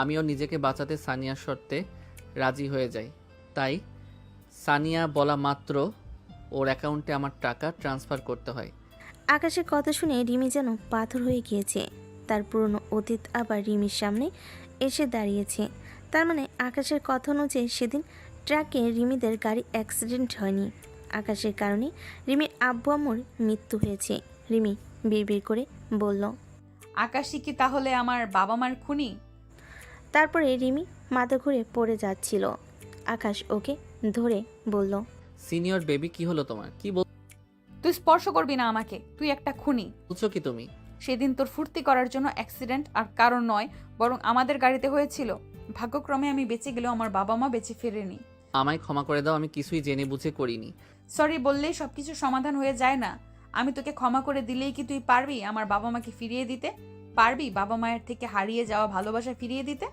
আমিও নিজেকে বাঁচাতে সানিয়ার শর্তে রাজি হয়ে যাই। তাই সানিয়া বলা মাত্র ওর অ্যাকাউন্টে আমার টাকা ট্রান্সফার করতে হয়। আকাশের কথা শুনে রিমি যেন পাথর হয়ে গিয়েছে। তার পুরনো অতীত আবার রিমির সামনে এসে দাঁড়িয়েছে। তার মানে আকাশের কথা অনুযায়ী সেদিন ট্রাকে রিমিদের গাড়ি অ্যাক্সিডেন্ট হয়নি। আকাশের কারণে রিমির আব্বু আম্মুর মৃত্যু হয়েছে। রিমি বিড়বিড় করে বলল, আকাশই কি তাহলে আমার বাবা মার খুনি? তারপরে রিমি মাথা ঘুরে পড়ে যাচ্ছিল। আকাশ ওকে ধরে বলল, সিনিয়র বেবি, কি হলো তোমার? কি তুই স্পর্শ করবি না আমাকে, তুই একটা খুনি। বলছো কি তুমি? সেদিন তোর ফুর্তি করার জন্য অ্যাক্সিডেন্ট আর কারণ নয়, বরং আমাদের গাড়িতে হয়েছিল। ভাগ্যক্রমে আমি বেঁচে গেলেও আমার বাবা মা বেঁচে ফেরেনি। আমায় ক্ষমা করে দাও, আমি কিছুই জেনে বুঝে করিনি। সরি বললেই সবকিছু সমাধান হয়ে যায় না। আমি তোকে ক্ষমা করে দিলেই কি তুই পারবি আমার বাবা মাকে ফিরিয়ে দিতে? পারবি বাবা মায়ের থেকে হারিয়ে যাওয়া ভালোবাসা ফিরিয়ে দিতে?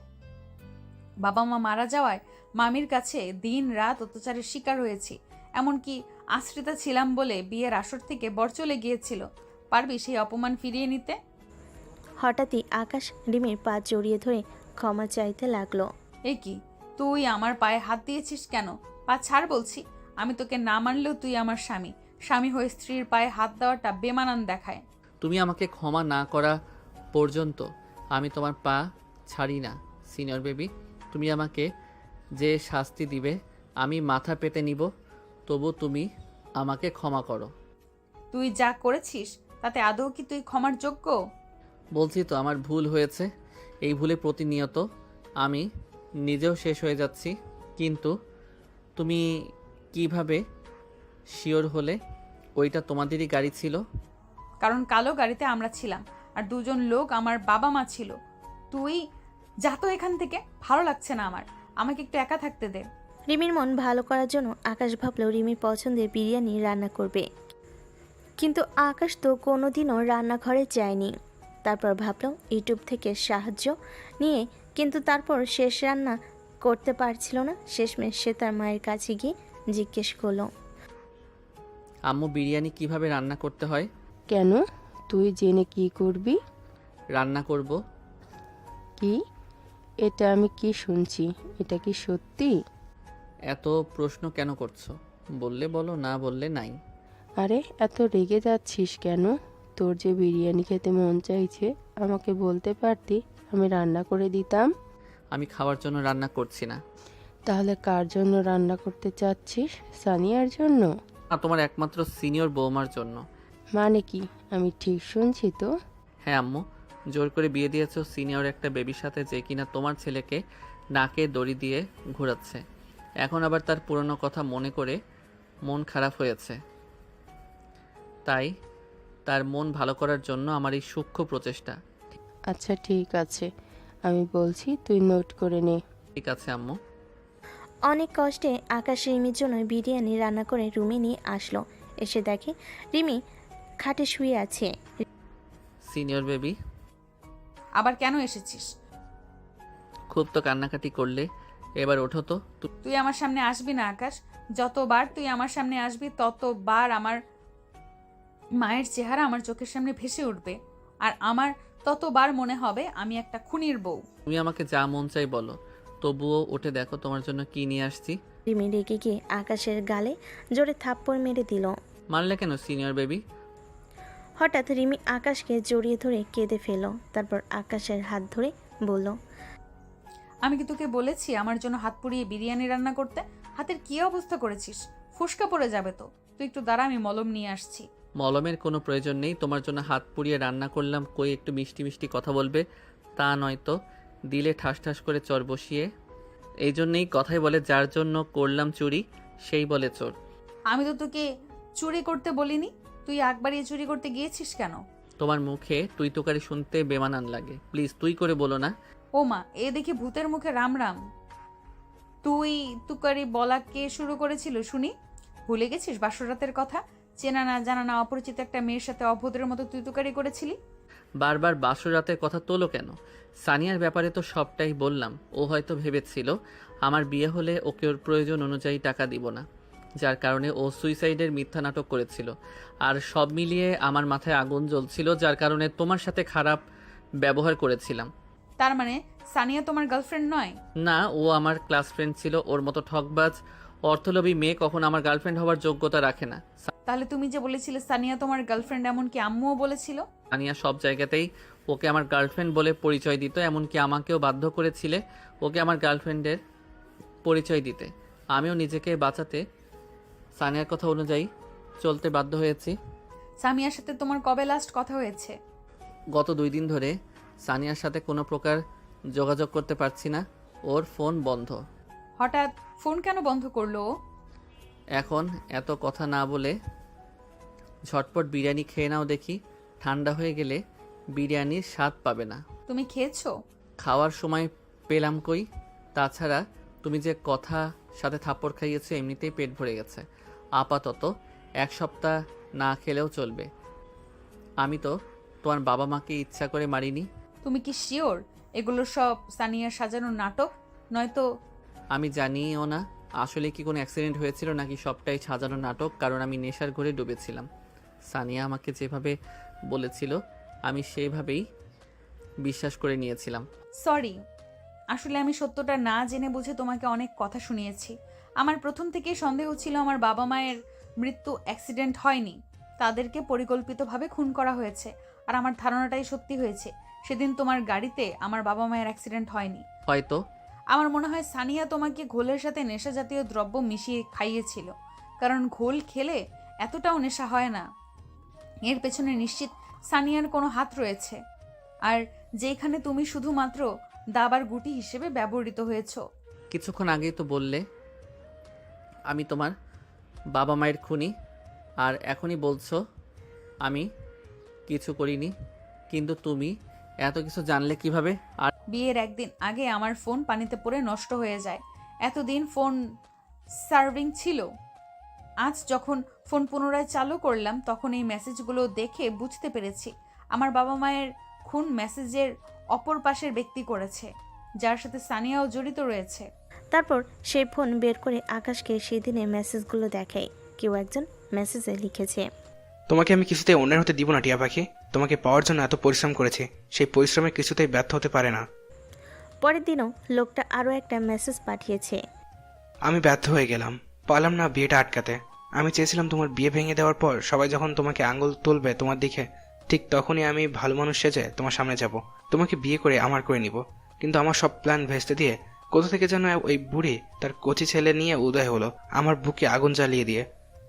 বাবা মা মারা যাওয়ায় মামির কাছে দিন রাত অত্যাচারের শিকার হয়েছি। এমনকি আশ্রিতা ছিলাম বলে বিয়ের আসর থেকে বর চলে গিয়েছিল। পারবি সেই অপমান ফিরিয়ে নিতে? হঠাৎই আকাশ রিমির পা জড়িয়ে ধরে ক্ষমা চাইতে লাগলো। এ কি, তুই আমার পায়ে হাত দিয়েছিস কেন? পা ছাড় বলছি। আমি তোকে না মানলেও তুই আমার স্বামী। স্বামী হয়ে স্ত্রীর পায়ে হাত দেওয়াটা বেমানান দেখায়। তুমি আমাকে ক্ষমা না করা পর্যন্ত আমি তোমার পা ছাড়ি না সিনিয়র বেবি। তুমি আমাকে যে শাস্তি দিবে আমি মাথা পেতে নিব, তবু তুমি আমাকে ক্ষমা করো। তুই যা করেছিস তাতে আদৌ কি তুই ক্ষমার যোগ্য? বলছি তো আমার ভুল হয়েছে। এই ভুলে প্রতিনিয়ত আমি নিজেও শেষ হয়ে যাচ্ছি। কিন্তু তুমি কিভাবে শিওর হলে ওইটা তোমাদেরই গাড়ি ছিল? কারণ কালো গাড়িতে আমরা ছিলাম আর দুজন লোক আমার বাবা মা ছিল। তুই যা তো এখান থেকে, ভালো লাগছে না আমার। আমাকে একটু একা থাকতে দে। রিমির মন ভালো করার জন্য আকাশ ভাবলো রিমির পছন্দের বিরিয়ানি রান্না করবে, কিন্তু আকাশ তো কোনোদিনও রান্নাঘরে যায়নি। তারপর ভাবলো ইউটিউব থেকে সাহায্য নিয়ে, কিন্তু তারপর শেষ রান্না করতে পারছিল না। শেষমেশ সে তার মায়ের কাছে গিয়ে জিজ্ঞেস করলো, আম্মু বিরিয়ানি কিভাবে রান্না করতে হয়? কেন? তুই জেনে কি করবি? রান্না করব। কি? এটা আমি কি শুনছি? এটা কি সত্যি? এত প্রশ্ন কেন করছো? বললে বলো, না বললে নাই। আরে এত রেগে যাচ্ছিস কেন? তোর যে বিরিয়ানি খেতে মন চাইছে আমাকে বলতে পারতি, আমি রান্না করে দিতাম। আমি খাওয়ার জন্য রান্না করছি না। তাহলে কার জন্য রান্না করতে চাচ্ছিস? সানিয়ার জন্য? তোমার একমাত্র সিনিয়র বৌমার জন্য। মানে কি, আমি ঠিক শুনছি তো? হ্যাঁ আম্মু, জোর করে বিয়ে দিয়েছো সিনিয়র একটা বেবির সাথে, যে কিনা তোমার ছেলেকে নাকে দড়ি দিয়ে ঘোরাচ্ছে। এখন আবার তার পুরনো কথা মনে করে মন খারাপ হয়েছে। তাই তার মন ভালো করার জন্য আমার এই সূক্ষ্ম প্রচেষ্টা। আচ্ছা ঠিক আছে, আমি বলছি, তুই নোট করে নে। ঠিক আছে আম্মু। অনেক কষ্টে আকাশ রিমির জন্য বিরিয়ানি রান্না করে রুমে নিয়ে আসলো। এসে দেখে রিমি খাটে শুয়ে আছে। সিনিয়র বেবি, আবার কেন এসেছিস? খুব তো কান্নাকাটি করলে, এবার ওঠো তো। তুই আমার সামনে আসবি না আকাশ। যতবার তুই আমার সামনে আসবি ততবার আমার মায়ের চেহারা আমার চোখের সামনে ভেসে উঠবে, আর আমার ততবার মনে হবে আমি একটা খুনির বউ। তুমি আমাকে যা মন চাই বলো, তবুও উঠে দেখো তোমার জন্য কি নিয়ে আসছি। রিমি রেগে গিয়ে আকাশের গালে জোরে থাপ্পড় মেরে দিল। মারলে কেন সিনিয়র বেবি? হঠাৎ রিমি আকাশকে জড়িয়ে ধরে কেঁদে ফেল। তারপর আকাশের হাত ধরে বলল, আমি কি তোকে বলেছি আমার জন্য হাত পুড়িয়ে বিরিয়ানি রান্না করতে? হাতের কি অবস্থা করেছিস? ফুসকা পড়ে যাবে তো। তুই একটু দাঁড়া, আমি মলম নিয়ে আসছি। মলমের কোনো প্রয়োজন নেই, তোমার জন্য হাত পুড়িয়ে রান্না করলাম। কই একটু মিষ্টি মিষ্টি কথা বলবে, তা নয়তো দিলে ঠাস ঠাস করে চর বসিয়ে। এই জন্যেই কথাই বলে, যার জন্য করলাম চুরি সেই বলে চোর। আমি তো তোকে চুরি করতে বলিনি। তুই একবারই চুরি করতে গিয়েছিস কেন? তোমার মুখে তুই তোকারি শুনতে বেমানান লাগে, প্লিজ তুই করে বলো না। ও মা, এ দেখি ভূতের মুখে রাম রাম। তুই তুকারি বলা কে শুরু করেছিল শুনি? ভুলে গেছিস বাসরাতের কথা? চেনা না জানা না অপরিচিত একটা মেয়ের সাথে অভদ্রের মতো তুই তুকারি করেছিলি। বারবার বাসর রাতের কথা তোলো কেন? সানিয়ার ব্যাপারে তো সবটাই বললাম। ও হয়তো ভেবেছিল আমার বিয়ে হলে ওকে ওর প্রয়োজন অনুযায়ী টাকা দিব না, যার কারণে ও সুইসাইডের মিথ্যা নাটক করেছিল। আর সব মিলিয়ে আমার মাথায় আগুন জ্বলছিল, যার কারণে তোমার সাথে খারাপ ব্যবহার করেছিলাম। তার মানে সানিয়া তোমার গার্লফ্রেন্ড নয়? না, ও আমার ক্লাস ফ্রেন্ড ছিল। ওর মতো ঠকবাজ অর্থলোভী মেয়ে কখনো আমার গার্লফ্রেন্ড হওয়ার যোগ্যতা রাখে না। তাহলে তুমি যে বলেছিলে সানিয়া তোমার গার্লফ্রেন্ড, এমনকি আম্মুও বলেছিল। সানিয়া সব জায়গাতেই ওকে আমার গার্লফ্রেন্ড বলে পরিচয় দিত, এমনকি আমাকেও বাধ্য করেছিলে ওকে আমার গার্লফ্রেন্ডের পরিচয় দিতে। আমিও নিজেকে বাঁচাতে সানিয়ার কথা অনুযায়ী চলতে বাধ্য হয়েছি। সামিয়ার সাথে তোমার কবে লাস্ট কথা হয়েছে? গত 2 দিন ধরে সানিয়ার সাথে কোনো প্রকার যোগাযোগ করতে পারছি না, ওর ফোন বন্ধ। হঠাৎ ফোন কেন বন্ধ করলো ও? এখন এত কথা না বলে ঝটপট বিরিয়ানি খেয়ে নাও দেখি, ঠান্ডা হয়ে গেলে বিরিয়ানির স্বাদ পাবে না। তুমি খেয়েছো? খাওয়ার সময় পেলাম কই? তাছাড়া তুমি যে কথা সাথে থাপ্পড় খাইয়েছো, এমনিতেই পেট ভরে গেছে। আপাতত 1 সপ্তাহ না খেলেও চলবে। আমি তো তোমার বাবা মাকে ইচ্ছা করে মারিনি। তুমি কি শিওর এগুলো সব সানিয়ার সাজানো নাটক? নয়তো আমি জানিও না আসলে কি কোনো অ্যাক্সিডেন্ট হয়েছিল নাকি সবটাই সাজানো নাটক, কারণ আমি নেশার ঘরে ডুবেছিলাম। সানিয়া আমাকে যেভাবে বলেছিল আমি সেইভাবেই বিশ্বাস করে নিয়েছিলাম। সরি, আসলে আমি সত্যটা না জেনে বুঝে তোমাকে অনেক কথা শুনিয়েছি। আমার প্রথম থেকেই সন্দেহ ছিল আমার বাবা মায়ের মৃত্যু অ্যাক্সিডেন্ট হয়নি, তাদেরকে পরিকল্পিতভাবে খুন করা হয়েছে। আর আমার ধারণাটাই সত্যি হয়েছে। সেদিন তোমার গাড়িতে আমার বাবা মায়ের অ্যাক্সিডেন্ট হয়নি। হয়তো। আমার মনে হয় সানিয়া তোমাকে ঘোলের সাথে নেশা জাতীয় দ্রব্য মিশিয়ে খাইয়েছিল, কারণ ঘোল খেলে এতটাও নেশা হয় না। এর পেছনে নিশ্চিত সানিয়ার কোনো হাত রয়েছে, আর যেখানে তুমি শুধুমাত্র দাবার গুটি হিসেবে ব্যবহৃত হয়েছো। কিছুক্ষণ আগেই তো বললে আমি তোমার বাবা মায়ের খুনি, আর এখনই বলছো আমি কিছু করিনি। কিন্তু তুমি এত কিছু জানলে কিভাবে? আর বিয়ের একদিন আগে আমার ফোন পানিতে পড়ে নষ্ট হয়ে যায়। এতদিন ফোন সার্ভিং ছিল। আজ যখন ফোন পুনরায় চালু করলাম তখন এই মেসেজগুলো দেখে বুঝতে পেরেছি আমার বাবা মায়ের খুন মেসেজের অপর পাশের ব্যক্তি করেছে, যার সাথে সানিয়াও জড়িত রয়েছে। তারপর সেই ফোন বের করে আকাশকে সেদিনের মেসেজগুলো দেখায়। কেউ একজন মেসেজে লিখেছে, তোমাকে আমি কিছুতেই অন্যের হতে দিব না টিয়া পাখি। তোমাকে পাওয়ার জন্য এত পরিশ্রম করেছি, সেই পরিশ্রমে কিছুতেই ব্যর্থ হতে পারে না। পরের দিনও লোকটা আরও একটা মেসেজ পাঠিয়েছে, আমি ব্যর্থ হয়ে গেলাম, পারলাম না বিয়েটা আটকাতে। আমি চেয়েছিলাম তোমার বিয়ে ভেঙে দেওয়ার পর সবাই যখন তোমাকে আঙুল তুলবে তোমার দিকে, ঠিক তখনই আমি ভালো মানুষ সেজে তোমার সামনে যাব, তোমাকে বিয়ে করে আমার করে নিব। কিন্তু আমার সব প্ল্যান ভেস্তে দিয়ে কোথা থেকে যেন ওই বুড়ি তার কচি ছেলে নিয়ে উদয় হলো, আমার বুকে আগুন জ্বালিয়ে দিয়ে।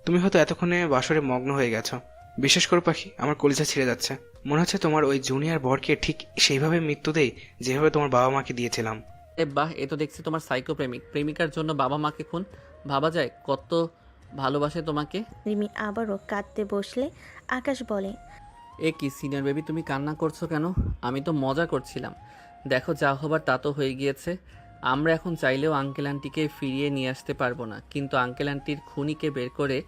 তুমি হয়তো এতক্ষণে বাসরে মগ্ন হয়ে গেছো। বিশ্বাস করো পাখি, আমার কলিজা ছিঁড়ে যাচ্ছে। মনে হচ্ছে তোমার ওই জুনিয়র বরকে ঠিক সেইভাবে মৃত্যু দেই যেভাবে তোমার বাবা মাকে দিয়েছিলাম। বাহ, এ তো দেখছি তোমার সাইকো প্রেমিক। প্রেমিকার জন্য বাবা মাকে খুন, ভাবা যায় কত ভালোবাসে তোমাকে। রিমি আবারও কাঁদতে বসলে আকাশ বলে, এ কি সিনিয়র বেবি, তুমি কান্না করছো কেন? আমি তো মজা করছিলাম। দেখো যা হবার তা তো হয়ে গিয়েছে। আমরা এখন চাইলেও আঙ্কেল আন্টিকে ফিরিয়ে নিয়ে আসতে পারবো না, কিন্তু আঙ্কেল আন্টির খুনিকে বের করে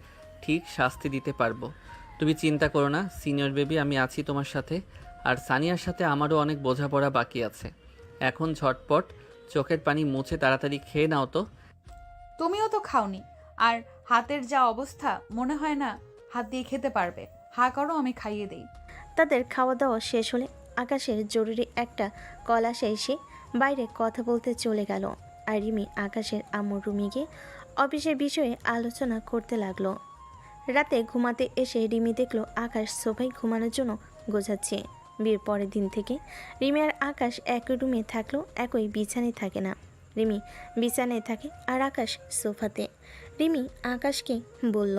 ঠিক শাস্তি দিতে পারবো। তুমি চিন্তা করো না সিনিয়র বেবি, আমি আছি তোমার সাথে। আর সানিয়ার সাথে আমারও অনেক বোঝাপড়া বাকি আছে। এখন ঝটপট চোখের পানি মুছে তাড়াতাড়ি খেয়ে নাও তো। তুমিও তো খাওনি, আর হাতের যা অবস্থা মনে হয় না হাত দিয়ে খেতে পারবে। হা করো, আমি খাইয়ে দেই। তাদের খাওয়া দাওয়া শেষ হলে আকাশের জরুরি একটা কল আসে, এসে বাইরে কথা বলতে চলে গেল। আর রিমি আকাশের আম্মুর রুমে গিয়ে অফিসের বিষয়ে আলোচনা করতে লাগলো। রাতে ঘুমাতে এসে রিমি দেখলো আকাশ সোফায় ঘুমানোর জন্য গোছাচ্ছে। বিয়ের পরের দিন থেকে রিমি আর আকাশ একই রুমে থাকলেও একই বিছানায় থাকে না। রিমি বিছানায় থাকে আর আকাশ সোফাতে। রিমি আকাশকে বলল,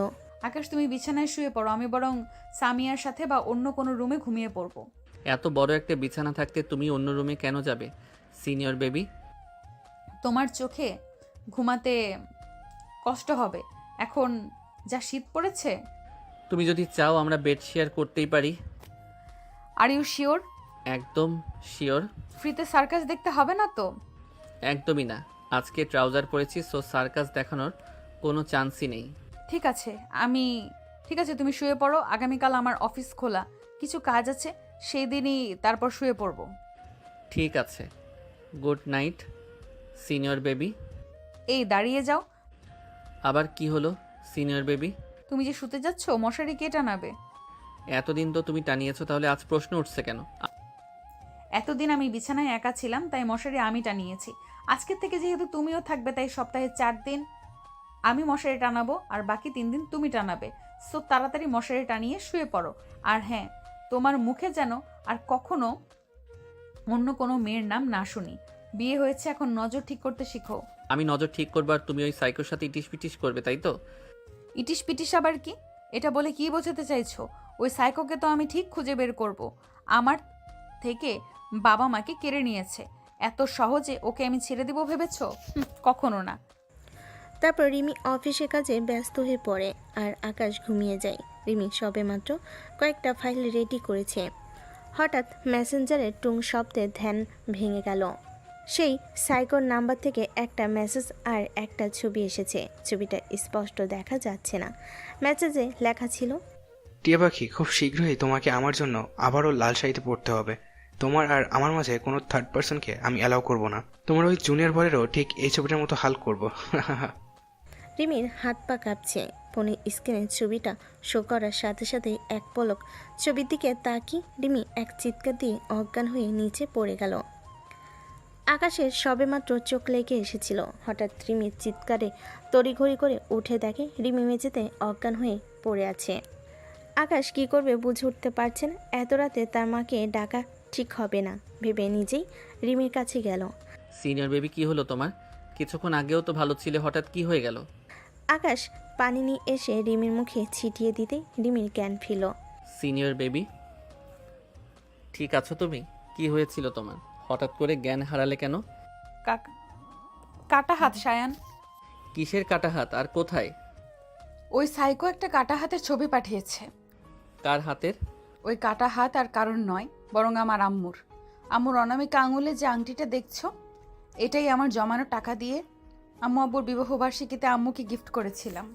আকাশ, তুমি বিছানায় শুয়ে পড়ো, আমি বরং সামিয়ার সাথে বা অন্য কোনো রুমে ঘুমিয়ে পড়বো। এত বড় একটা বিছানা থাকতে তুমি অন্য রুমে কেন যাবে সিনিয়র বেবি? তোমার চোখে ঘুমাতে কষ্ট হবে, এখন যা শীত পড়েছে। তুমি যদি চাও আমরা বেড শেয়ার করতেই পারি। Are you sure? একদম শিওর। ফ্রিতে সার্কাস দেখতে হবে না তো? একদমই না, আজকে ট্রাউজার পরেছি, সো সার্কাস দেখানোর কোনো চান্সই নেই। ঠিক আছে, তুমি শুয়ে পড়ো। আগামীকাল আমার অফিস খোলা, কিছু কাজ আছে, সেই দিনই তারপর শুয়ে পড়বো। ঠিক আছে, গুড নাইট সিনিয়র বেবি। এই দাঁড়িয়ে যাও। আবার কি হলো সিনিয়র বেবি? তুমি যে শুতে যাচ্ছ, মশারি কে টানাবে? এতদিন তো তুমি টানিয়েছো, তাহলে আজ প্রশ্ন উঠছে কেন? এতদিন আমি বিছানায় একা ছিলাম, তাই মশারি আমি টানিয়েছি। আজকের থেকে যেহেতু তুমিও থাকবে, তাই সপ্তাহে 4 দিন আমি মশারি টানাবো আর বাকি 3 দিন তুমি টানাবে। সো তাড়াতাড়ি মশারি টানিয়ে শুয়ে পড়ো। আর হ্যাঁ, তোমার মুখে যেন আর কখনো অন্য কোনো মেয়ের নাম না শুনি। বিয়ে হয়েছে, এখন নজর ঠিক করতে শিখো। আমি নজর ঠিক করবো আর তুমি ওই সাইকোর সাথে ইটিস পিটিস করবে, তাই তো? ইটিস পিটিস আবার কি? এটা বলে কি বোঝাতে চাইছো? ওই সাইকোকে তো আমি ঠিক খুঁজে বের করব। আমার থেকে বাবা মাকে কেড়ে নিয়েছে, এত সহজে ওকে আমি ছেড়ে দেবো ভেবেছো? কখনো না। তারপর রিমি অফিসের কাজে ব্যস্ত হয়ে পড়ে আর আকাশ ঘুমিয়ে যায়। রিমি সবেমাত্র কয়েকটা ফাইল রেডি করেছে, হঠাৎ মেসেঞ্জারের টুং শব্দে ধ্যান ভেঙে গেল। সেই সাইকোর নাম্বার থেকে একটা মেসেজ আর একটা ছবি এসেছে। ছবিটা স্পষ্ট দেখা যাচ্ছে না। মেসেজে লেখা ছিল, টিয়া পাখি, খুব শীঘ্রই তোমাকে আমার জন্য আবারও লাল শাড়িতে পড়তে হবে। তোমার আর আমার মাঝে কোনো থার্ড পার্সনকে আমি অ্যালাউ করব না। তোমার ওই জুনিয়র বরেরও ঠিক এই ছবিটার মতো হাল করব। রিমির হাত পা কাঁপছে। ফোনের স্ক্রিনের ছবিটা শো করার সাথে সাথে এক পলক ছবির দিকে তাকিয়ে রিমি এক চিৎকার দিয়ে অজ্ঞান হয়ে নিচে পড়ে গেল। আকাশের সবেমাত্র চোখ লেগে এসেছিল। হঠাৎ রিমির চিৎকারে তড়িঘড়ি করে উঠে দেখে রিমি মেঝেতে অজ্ঞান হয়ে পড়ে আছে। আকাশ কি করবে বুঝে উঠতে পারছে না। এত রাতে তার মাকে ডাকা ঠিক হবে না ভেবে নিজেই রিমির কাছে গেল। সিনিয়র বেবি, কি হলো তোমার? কিছুক্ষণ আগেও তো ভালো ছিলে, হঠাৎ কি হয়ে গেল? আকাশ পানি নিয়ে এসে রিমির মুখে ছিটিয়ে দিতে রিমির জ্ঞান ফিরল। সিনিয়র বেবি, ঠিক আছো তুমি? কি হয়েছিল তোমার? হঠাৎ করে জ্ঞান হারালে কেন? কাটা হাত সায়ান। কিসের কাটা হাত আর কোথায়? ওই সাইকো একটা কাটা হাতের ছবি পাঠিয়েছে। কার হাতের? ওই কাটা হাত আর কারণ নয়, বরং আমার আম্মুর অনামিকা আঙুলে যে আংটিটা দেখছো, এটাই আমার জমানো টাকা দিয়ে আম্মু আব্বুর বিবাহবার্ষিকীতে আম্মুকে গিফট করেছিলাম।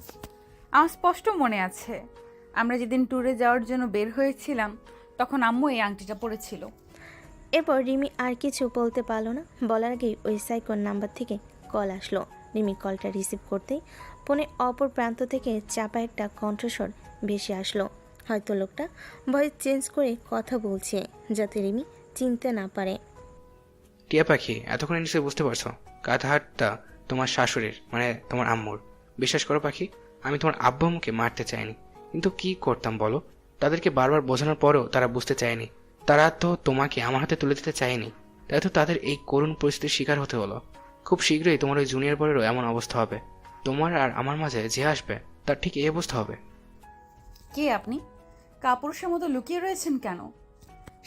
আমার স্পষ্ট মনে আছে, আমরা যেদিন ট্যুরে যাওয়ার জন্য বের হয়েছিলাম তখন আম্মু এই আংটিটা পরেছিল। এরপর রিমি আর কিছু বলতে পারল না। বলার আগেই ওই সাইকোর নাম্বার থেকে কল আসলো। রিমি কলটা রিসিভ করতেই ফোনে অপর প্রান্ত থেকে চাপা একটা কণ্ঠস্বর ভেসে আসলো। হয়তো লোকটা ভয়েস চেঞ্জ করে কথা বলছে যাতে রিমি চিনতে না পারে। টিয়া পাখি, এতক্ষণ নিশ্চয়ই বুঝতে পারছো কাঁধা হাতটা তোমার শাশুড়ির, মানে তোমার আম্মুর। বিশ্বাস করো পাখি, আমি তোমার আব্বু আম্মুকে মারতে চাইনি, কিন্তু কি করতাম বলো? তাদেরকে বারবার বোঝানোর পরেও তারা বুঝতে চায়নি। তারা তো তোমাকে আমার হাতে তুলে দিতে চায়নি, তাই তো তাদের এই করুণ পরিস্থিতির শিকার হতে হলো। খুব শীঘ্রই তোমার ওই জুনিয়র বরেরও এমন অবস্থা হবে। তোমার আর আমার মাঝে যে আসবে তার ঠিক এই অবস্থা হবে। কে আপনি? কাপুরুষের মতো লুকিয়ে রয়েছেন কেন?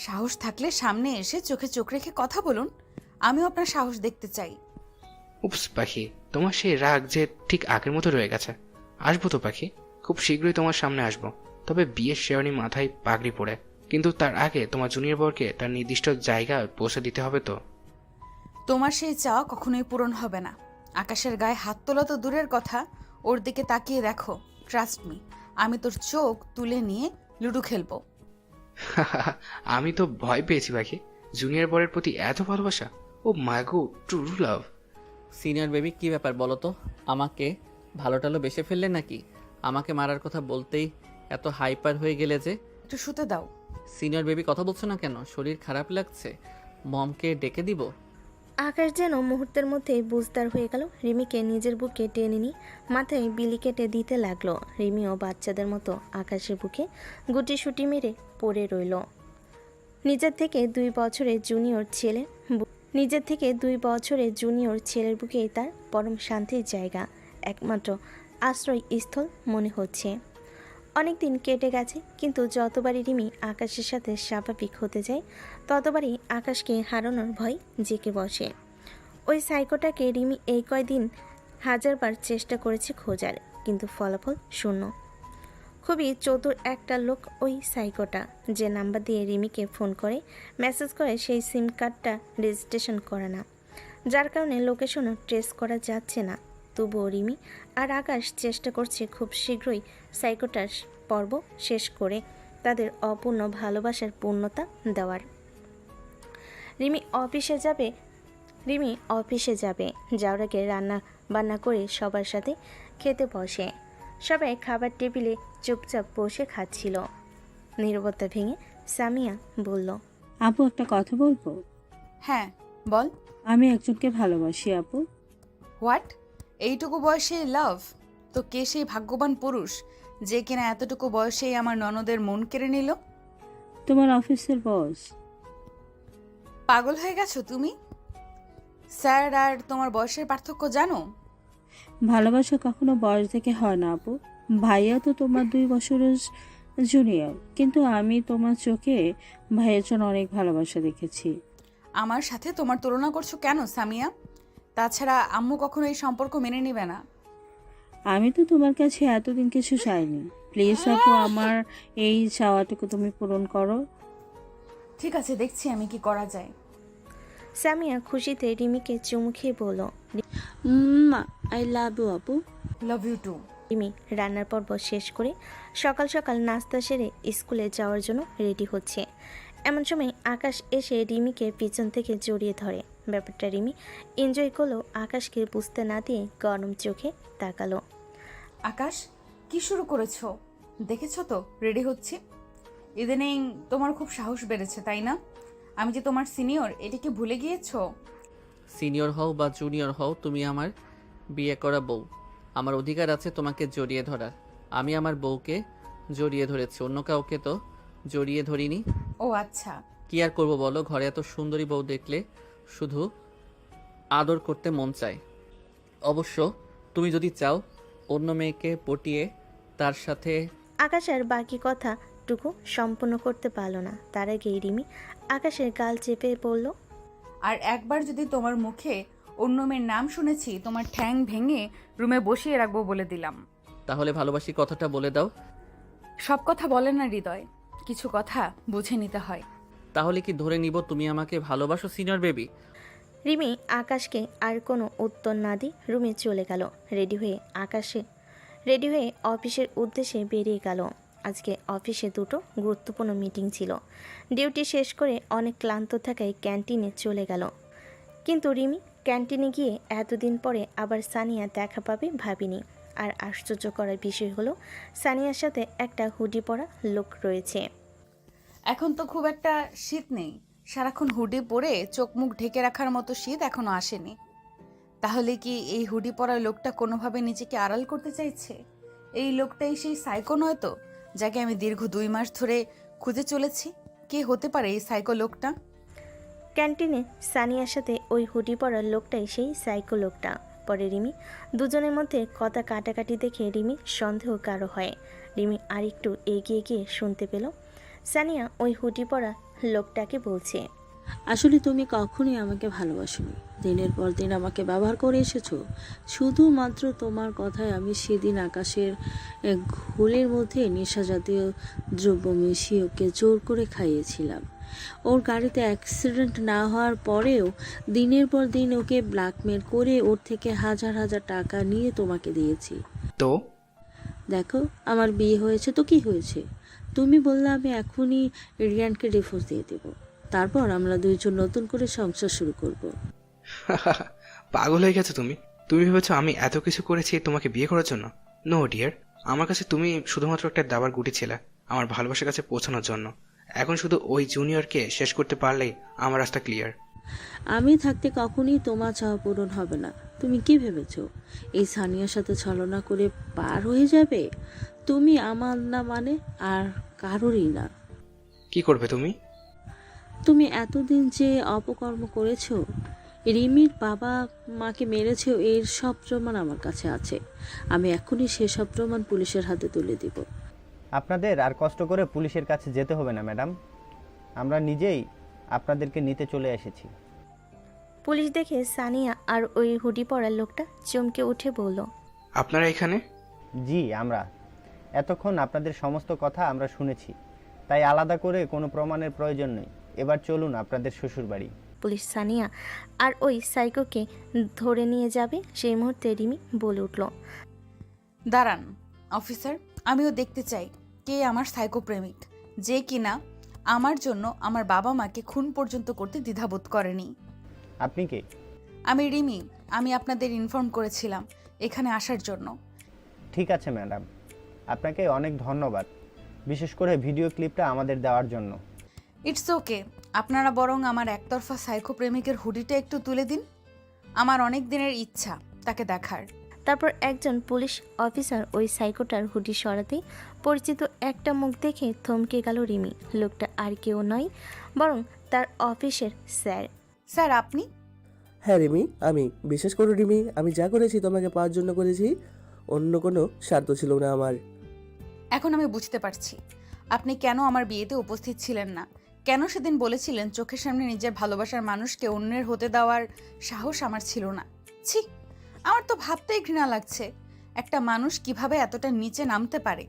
সাহস থাকলে সামনে এসে চোখে চোখ রেখে কথা বলুন, আমিও আপনার সাহস দেখতে চাই। উপস পাখি, তোমার সেই রাগ যে ঠিক আগের মতো রয়ে গেছে। আসবো তো পাখি, খুব শীঘ্রই তোমার সামনে আসবো, তবে বিয়ের শেরওয়ানি মাথায় পাগড়ি পরে। কিন্তু তার আগে তোমার জুনিয়র বরকে তার নির্দিষ্ট জায়গায় পৌঁছে দিতে হবে তো। তোমার সেই চাওয়া কখনোই পূরণ হবে না। আকাশের গায়ে হাত তোলা তো দূরের কথা, ওর দিকে তাকিয়ে দেখো। ট্রাস্ট মি, আমি তোর চোখ তুলে নিয়ে লুডো খেলবো। আমি তো ভয় পেয়েছি পাখি, জুনিয়র বরের প্রতি এত ভালোবাসা। Oh my God, true love. Senior baby, কি ব্যাপার বলো তো? আমাকে ভালো টালো বেসে ফেললে নাকি? আমাকে মারার কথা বলতেই এত হাইপার হয়ে গেলে যে। একটু শুতে দাও। সিনিয়র বেবি, কথা বলছো না কেন? শরীর খারাপ লাগছে? মমকে ডেকে দিব? আকাশ যেন মুহূর্তের মধ্যেই বুঝদার হয়ে গেল। রিমিকে নিজের বুকে টেনে নিয়ে মাথায় বিলি কেটে দিতে লাগলো। রিমিও বাচ্চাদের মতো আকাশের বুকে গুটি সুটি মেরে পড়ে রইল। নিজের থেকে 2 বছরের জুনিয়র ছেলের বুকেই তার পরম শান্তির জায়গা, একমাত্র আশ্রয়স্থল মনে হচ্ছে। অনেকদিন কেটে গেছে, কিন্তু যতবারই রিমি আকাশের সাথে স্বাভাবিক হতে যায় ততবারই আকাশকে হারানোর ভয় জেঁকে বসে। ওই সাইকোটাকে রিমি এই কয়দিন 1000বার চেষ্টা করেছে খোঁজার, কিন্তু ফলাফল শূন্য। খুবই চতুর একটা লোক ওই সাইকোটা, যে নাম্বার দিয়ে রিমিকে ফোন করে মেসেজ করে সেই সিম কার্ডটা রেজিস্ট্রেশন করে না, যার কারণে লোকেশনও ট্রেস করা যাচ্ছে না। তবুও রিমি আর আকাশ চেষ্টা করছে খুব শীঘ্রই সাইকোটার পর্ব শেষ করে তাদের অপূর্ণ ভালোবাসার পূর্ণতা দেওয়ার। রিমি অফিসে যাবে, যাওয়ার আগে রান্না বান্না করে সবার সাথে খেতে বসে। সবাই খাবার টেবিলে চুপচাপ বসে খাচ্ছিল। নীরবতা ভেঙে সামিয়া বলল, আপু একটা কথা বলবো? হ্যাঁ বল। আমি একজনকে ভালোবাসি আপু। হোয়াট? এইটুকু বয়সে লাভ? তো কে সেই ভাগ্যবান পুরুষ যে কিনা এতটুকু বয়সেই আমার ননদের মন কেড়ে নিল? তোমার অফিসের বস। পাগল হয়ে গেছো তুমি? স্যার আর তোমার বয়সের পার্থক্য জানো? ভালোবাসা কখনো বয়স থেকে হয় না আপু। ভাইয়া তো তোমার 2 বছরের জুনিয়র, কিন্তু আমি তোমার চোখে ভাইয়ের জন্য অনেক ভালোবাসা দেখেছি। আমার সাথে তোমার তুলনা করছো কেন সামিয়া? তাছাড়া আম্মু কখনো এই সম্পর্ক মেনে নেবে না। আমি তো তোমার কাছে এতদিন কিছু চাইনি। প্লিজ আপু, আমার এই চাওয়াটুকু তুমি পূরণ করো। ঠিক আছে, দেখছি আমি কি করা যায়। সামিয়া খুশিতে রিমিকে চুমু খেয়ে বলল, আই লাভ ইউ আপু। Love you two. রিমি রান্নার পর্ব শেষ করে সকাল সকাল নাস্তা সেরে স্কুলে যাওয়ার জন্য রেডি হচ্ছে। এমন সময় আকাশ এসে রিমিকে পিছন থেকে জড়িয়ে ধরে। ব্যাপারটা রিমি এনজয় করলেও আকাশকে বুঝতে না দিয়ে গরম চোখে তাকালো। আকাশ, কি শুরু করেছো? দেখেছো তো রেডি হচ্ছে। ইদানিং তোমার খুব সাহস বেড়েছে, তাই না? আমি যে তোমার সিনিয়র, এটা কি ভুলে গিয়েছো? সিনিয়র হও বা জুনিয়র হও, তুমি আমার বিয়ে করা বউ। আমার অধিকার আছে তোমাকে জড়িয়ে ধরার। আমি আমার বউকে জড়িয়ে ধরেছি, অন্য কাউকে তো জড়িয়ে ধরিনি। ও আচ্ছা। কি আর করবো বলো, ঘরে এত সুন্দরী বউ দেখলে শুধু আদর করতে মন চায়। অবশ্য তুমি যদি চাও অন্য মেয়েকে পটিয়ে তার সাথে। আকাশ আর বাকি কথাটুকু সম্পূর্ণ করতে পারল না, তার আগেই রিমি আকাশের গাল চেপে বলল, আর একবার যদি তোমার মুখে অন্য মেয়ের নাম শুনেছি, তোমার ঠ্যাং ভেঙে রুমে বসিয়ে রাখবো বলে দিলাম। তাহলে ভালোবাসি কথাটা বলে দাও। সব কথা বলে না হৃদয়, কিছু কথা বুঝে নিতে হয়। তাহলে কি ধরে নিব তুমি আমাকে ভালোবাসো সিনিয়র বেবি? রিমি আকাশকে আর কোনো উত্তর না দিয়ে রুমে চলে গেল। রেডি হয়ে অফিসের উদ্দেশ্যে বেরিয়ে গেল। আজকে অফিসে দুটো গুরুত্বপূর্ণ মিটিং ছিল। ডিউটি শেষ করে অনেক ক্লান্ত থাকায় ক্যান্টিনে চলে গেল। কিন্তু রিমি ক্যান্টিনে গিয়ে এতদিন পরে আবার সানিয়া দেখা পাবে ভাবিনি। আর আশ্চর্য করার বিষয় হলো সানিয়ার সাথে একটা হুডি পরা লোক রয়েছে। এখন তো খুব একটা শীত নেই, সারাক্ষণ হুডি পরে চোখ মুখ ঢেকে রাখার মতো শীত এখনো আসেনি। তাহলে কি এই হুডি পরা লোকটা কোনোভাবে নিজেকে আড়াল করতে চাইছে? এই লোকটাই সেই সাইকো নয় তো, যাকে আমি দীর্ঘ 2 মাস ধরে খুঁজে চলেছি? কে হতে পারে এই সাইকো লোকটা? ক্যান্টিনে সানিয়ার সাথে ওই হুডি পরার লোকটাই সেই সাইকো লোকটা। পরে রিমি দুজনের মধ্যে কথা কাটাকাটি দেখে রিমি সন্দেহ কারো হয়। রিমি আরেকটু এগিয়ে গিয়ে শুনতে পেল সানিয়া ওই হুডি পরা লোকটাকে বলছে, আসলে তুমি কখনোই আমাকে ভালোবাসোনি। দিনের পর দিন আমাকে ব্যবহার করে এসেছো। শুধুমাত্র তোমার কথায় আমি সেদিন আকাশের ঘোলের মধ্যে নেশা জাতীয় দ্রব্য মিশিয়ে ওকে জোর করে খাইয়েছিলাম। ওর গাড়িতে অ্যাক্সিডেন্ট না হওয়ার পরেও দিনের পর দিন ওকে ব্ল্যাকমেল করে ওর থেকে হাজার হাজার টাকা নিয়ে তোমাকে দিয়েছি। তো দেখো, আমার বিয়ে হয়েছে তো কি হয়েছে? তুমি বললে আমি এখনই রিয়ানকে ডিভোর্স দিয়ে দেবো, তারপর আমরা দুইজন নতুন করে সংসার শুরু করব। পাগল হয়ে গেছো তুমি? তুমি ভেবেছো আমি এত কিছু করেছি তোমাকে বিয়ে করার জন্য? নো ডিয়ার, আমার কাছে তুমি শুধুমাত্র একটা দাবার গুটি ছিলে আমার ভালোবাসার কাছে পৌঁছানোর জন্য। এখন শুধু ওই জুনিয়রকে শেষ করতে পারলেই আমার রাস্তা ক্লিয়ার। আমি থাকতে কখনই তোমার চাওয়া পূরণ হবে না। তুমি কি ভেবেছো এই সানিয়ার সাথে ছলনা করে পার হয়ে যাবে? তুমি আমার না মানে আর কারোরই না। কি করবে তুমি? তুমি এতদিন যে অপকর্ম করেছো, রিমির বাবা মাকে মেরেছো, এর সব প্রমাণ আমার কাছে আছে। আমি এখনই সেসব প্রমাণ পুলিশের হাতে তুলে দিব। আপনাদের আর কষ্ট করে পুলিশের কাছে যেতে হবে না ম্যাডাম, আমরা নিজেই আপনাদেরকে নিতে চলে এসেছি। পুলিশ দেখে সানিয়া আর ওই হুডি পরা লোকটা চমকে উঠে বলল, আপনারা এখানে? জি, আমরা এতক্ষণ আপনাদের সমস্ত কথা আমরা শুনেছি, তাই আলাদা করে কোনো প্রমাণের প্রয়োজন নেই। এবার চলুন আপনাদের শ্বশুরবাড়ি। পুলিশ সানিয়া আর ওই সাইকোকে ধরে নিয়ে যাবে সেই মুহূর্তে রিমি বলে উঠল, দাঁড়ান অফিসার, আমিও দেখতে চাই কে আমার সাইকো প্রেমিক, যে কিনা আমার জন্য আমার বাবা মাকে খুন পর্যন্ত করতে দ্বিধাবোধ করেনি। আপনি কে? আমি রিমি, আমি আপনাদের ইনফর্ম করেছিলাম এখানে আসার জন্য। ঠিক আছে ম্যাডাম, আপনাকে অনেক ধন্যবাদ, বিশেষ করে ভিডিও ক্লিপটা আমাদের দেওয়ার জন্য। ইটস ওকে, আপনারা বরং আমার একতরফা সাইকো প্রেমিকের হুডিটা একটু তুলে দিন। আমার অনেক দিনের ইচ্ছা তাকে দেখার। তারপর একজন পুলিশ অফিসার ওই সাইকোটার হুডি সরাতেই পরিচিত একটা মুখ দেখে থমকে গেল রিমি। লোকটা আর কেউ নয় বরং তার অফিসের স্যার। স্যার আপনি? হ্যাঁ রিমি, আমি। বিশেষ করে রিমি, আমি যা করেছি তোমাকে পাওয়ার জন্য করেছি, অন্য কোনো স্বার্থ ছিল না আমার। এখন আমি বুঝতে পারছি আপনি কেন আমার বিয়েতে উপস্থিত ছিলেন না, কেন সেদিন বলেছিলেন চোখের সামনে নিজের ভালোবাসার মানুষকে অন্যের হতে দেওয়ার সাহস আমার ছিল না। ছি, আমার তো ভাবতেই ঘৃণা লাগছে একটা মানুষ কিভাবে এতটা নিচে নামতে পারে।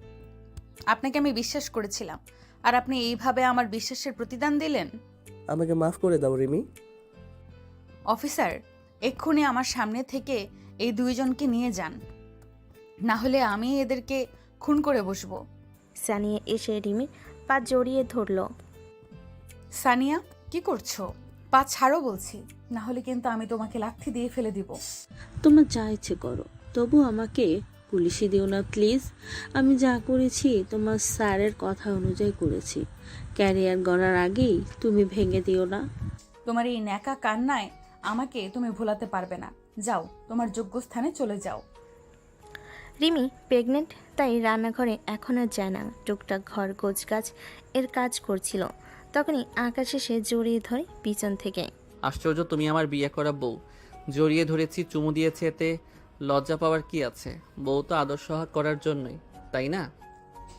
আপনাকে আমি বিশ্বাস করেছিলাম আর আপনি এইভাবে আমার বিশ্বাসের প্রতিদান দিলেন। আমাকে মাফ করে দাও রিমি। অফিসার, এক্ষুনি আমার সামনে থেকে এই দুইজনকে নিয়ে যান, না হলে আমি এদেরকে খুন করে বসবো। সানিয়া এসে রিমির পা জড়িয়ে ধরল। সানিয়া, কি করছো? পা ছাড়ো বলছি, না হলে কিন্তু আমি তোমাকে লাথি দিয়ে ফেলে দিব। তোমার যা ইচ্ছে করো, তবু আমাকে পুলিশে দিও না প্লিজ। আমি যা করেছি তোমার স্যারের কথা অনুযায়ী করেছি। ক্যারিয়ার গড়ার আগেই তুমি ভেঙে দিও না। তোমার এই ন্যাকা কান্নায় আমাকে তুমি ভোলাতে পারবে না। যাও, তোমার যোগ্য স্থানে চলে যাও। রিমি প্রেগনেন্ট, তাই রান্নাঘরে এখন আর যায় না। টুকটাক ঘর গোছগাছ এর কাজ করছিল, তখনই আকাশ এসে জড়িয়ে ধরে পিছন থেকে। আশ্চর্য, তুমি আমার বিয়ে করা বউ। জড়িয়ে ধরেছি, চুমু দিয়েছি, এতে লজ্জা পাওয়ার কি আছে? বউ তো আদর সোহাগ করার জন্যই, তাই না?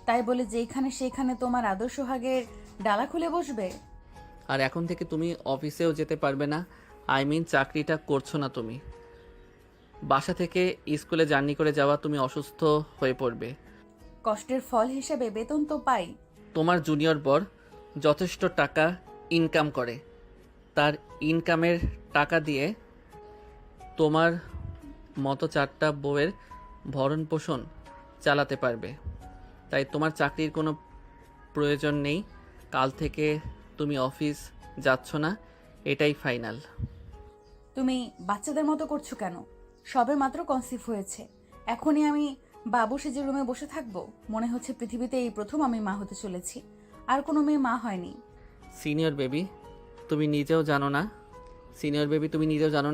তাই বলে যেখানে সেখানে তোমার আদর্শ সোহাগের ডালা খুলে বসবে? আর এখন থেকে তুমি অফিসেও যেতে পারবে না। আই মিন, চাকরিটা করছো না তুমি। বাসা থেকে স্কুলে জার্নি করে যাওয়া, তুমি অসুস্থ হয়ে পড়বে। কষ্টের ফল হিসেবে বেতন তো পাই। তোমার জুনিয়র বর যথেষ্ট টাকা ইনকাম করে, তার ইনকামের টাকা দিয়ে তোমার মতো 4টা বউয়ের ভরণ পোষণ চালাতে পারবে। তাই তোমার চাকরির কোনো প্রয়োজন নেই। কাল থেকে তুমি অফিস যাচ্ছ না, এটাই ফাইনাল। তুমি বাচ্চাদের মতো করছো কেন? সবে মাত্র কনসিভ হয়েছে, এখনই আমি বাবু সেজে রুমে বসে থাকবো? মনে হচ্ছে পৃথিবীতে এই প্রথম আমি মা হতে চলেছি। আর কোনো মেয়ে মা হয়নি। সিনিয়র বেবি, তুমি নিজেও জানো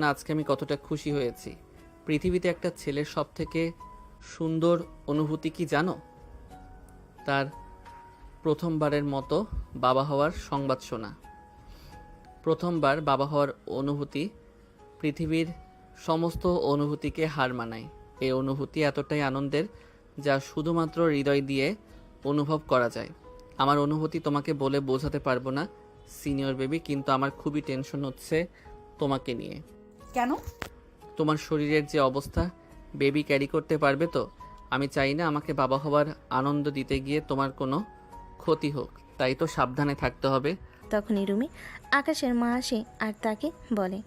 না আজকে আমি কতটা খুশি হয়েছি। পৃথিবীতে একটা ছেলের সব থেকে সুন্দর অনুভূতি কি জানো? তার প্রথমবারের মতো বাবা হওয়ার সংবাদ শোনা। প্রথমবার বাবা হওয়ার অনুভূতি পৃথিবীর সমস্ত অনুভূতিকে হার মানায়। এই অনুভূতি এতটাই আনন্দের যা শুধুমাত্র হৃদয় দিয়ে অনুভব করা যায়। আমার অনুভূতি তোমাকে বলে বোঝাতে পারবো না সিনিয়র বেবি, কিন্তু আমার খুবই টেনশন হচ্ছে তোমাকে নিয়ে। কেন? তোমার শরীরের যে অবস্থা, বেবি ক্যারি করতে পারবে তো? আমি চাই না আমাকে বাবা হওয়ার আনন্দ দিতে গিয়ে তোমার কোনো ক্ষতি হোক, তাই তো সাবধানে থাকতে হবে। তখনই রুমে আকাশের মা আসে আর তাকে বলে,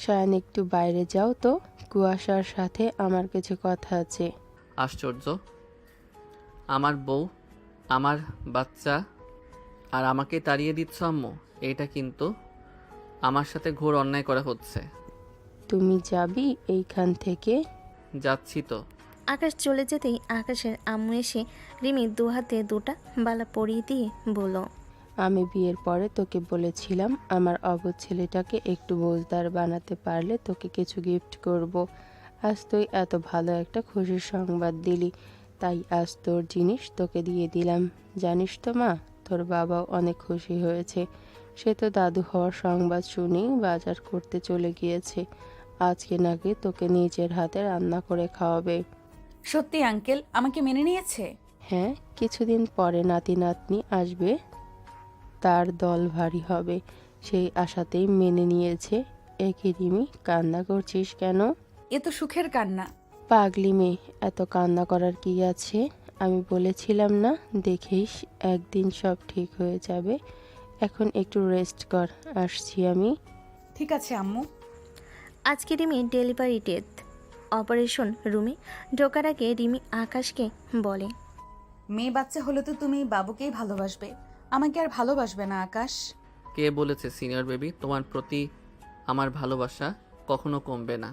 শায়ান একটু বাইরে যাও তো, কুয়াশার সাথে আমার কিছু কথা আছে। আশ্চর্য, আমার বউ, আমার বাচ্চা, আর আমাকে তাড়িয়ে দিচ্ছ আম্মু? এটা কিন্তু আমার সাথে ঘোর অন্যায় করা হচ্ছে। তুমি যাবি এইখান থেকে? যাচ্ছি তো। আকাশ চলে যেতেই আকাশের আম্মু এসে রিমির 2 হাতে 2টা বালা পরিয়ে দিয়ে বলল, আমি বিয়ের পরে তোকে বলেছিলাম আমার অবুঝ ছেলেটাকে একটু বোঝদার বানাতে পারলে তোকে কিছু গিফট করব। আজ তুই এত ভালো একটা খুশির সংবাদ দিলি, তাই আজ তোর জিনিস তোকে দিয়ে দিলাম। জানিস তো মা, তোর বাবাও অনেক খুশি হয়েছে। সে তো দাদু হওয়ার সংবাদ শুনেই বাজার করতে চলে গিয়েছে। আজকে নাকি তোকে নিজের হাতে রান্না করে খাওয়াবে। সত্যি আঙ্কেল আমাকে মেনে নিয়েছে? হ্যাঁ, কিছুদিন পরে নাতি নাতনি আসবে, তার দল ভারী হবে, সেই আশাতেই মেনে নিয়েছে। একই রিমি, কান্না করছিস কেন? এ তো সুখের কান্না। পাগলি মেয়ে, এত কান্না করার কি আছে? আমি বলেছিলাম না, দেখিস একদিন সব ঠিক হয়ে যাবে। এখন একটু রেস্ট কর, আসছি আমি। ঠিক আছে আম্মু। আজকে রিমি ডেলিভারি ডেথ। অপারেশন রুমে ঢোকার আগে রিমি আকাশকে বলে, মেয়ে বাচ্চা হলে তো তুমি বাবুকেই ভালোবাসবে, আমাকে আর ভালোবাসবে না আকাশ। কে বলেছে সিনিয়র বেবি, তোমার প্রতি আমার ভালোবাসা কখনো কমবে না।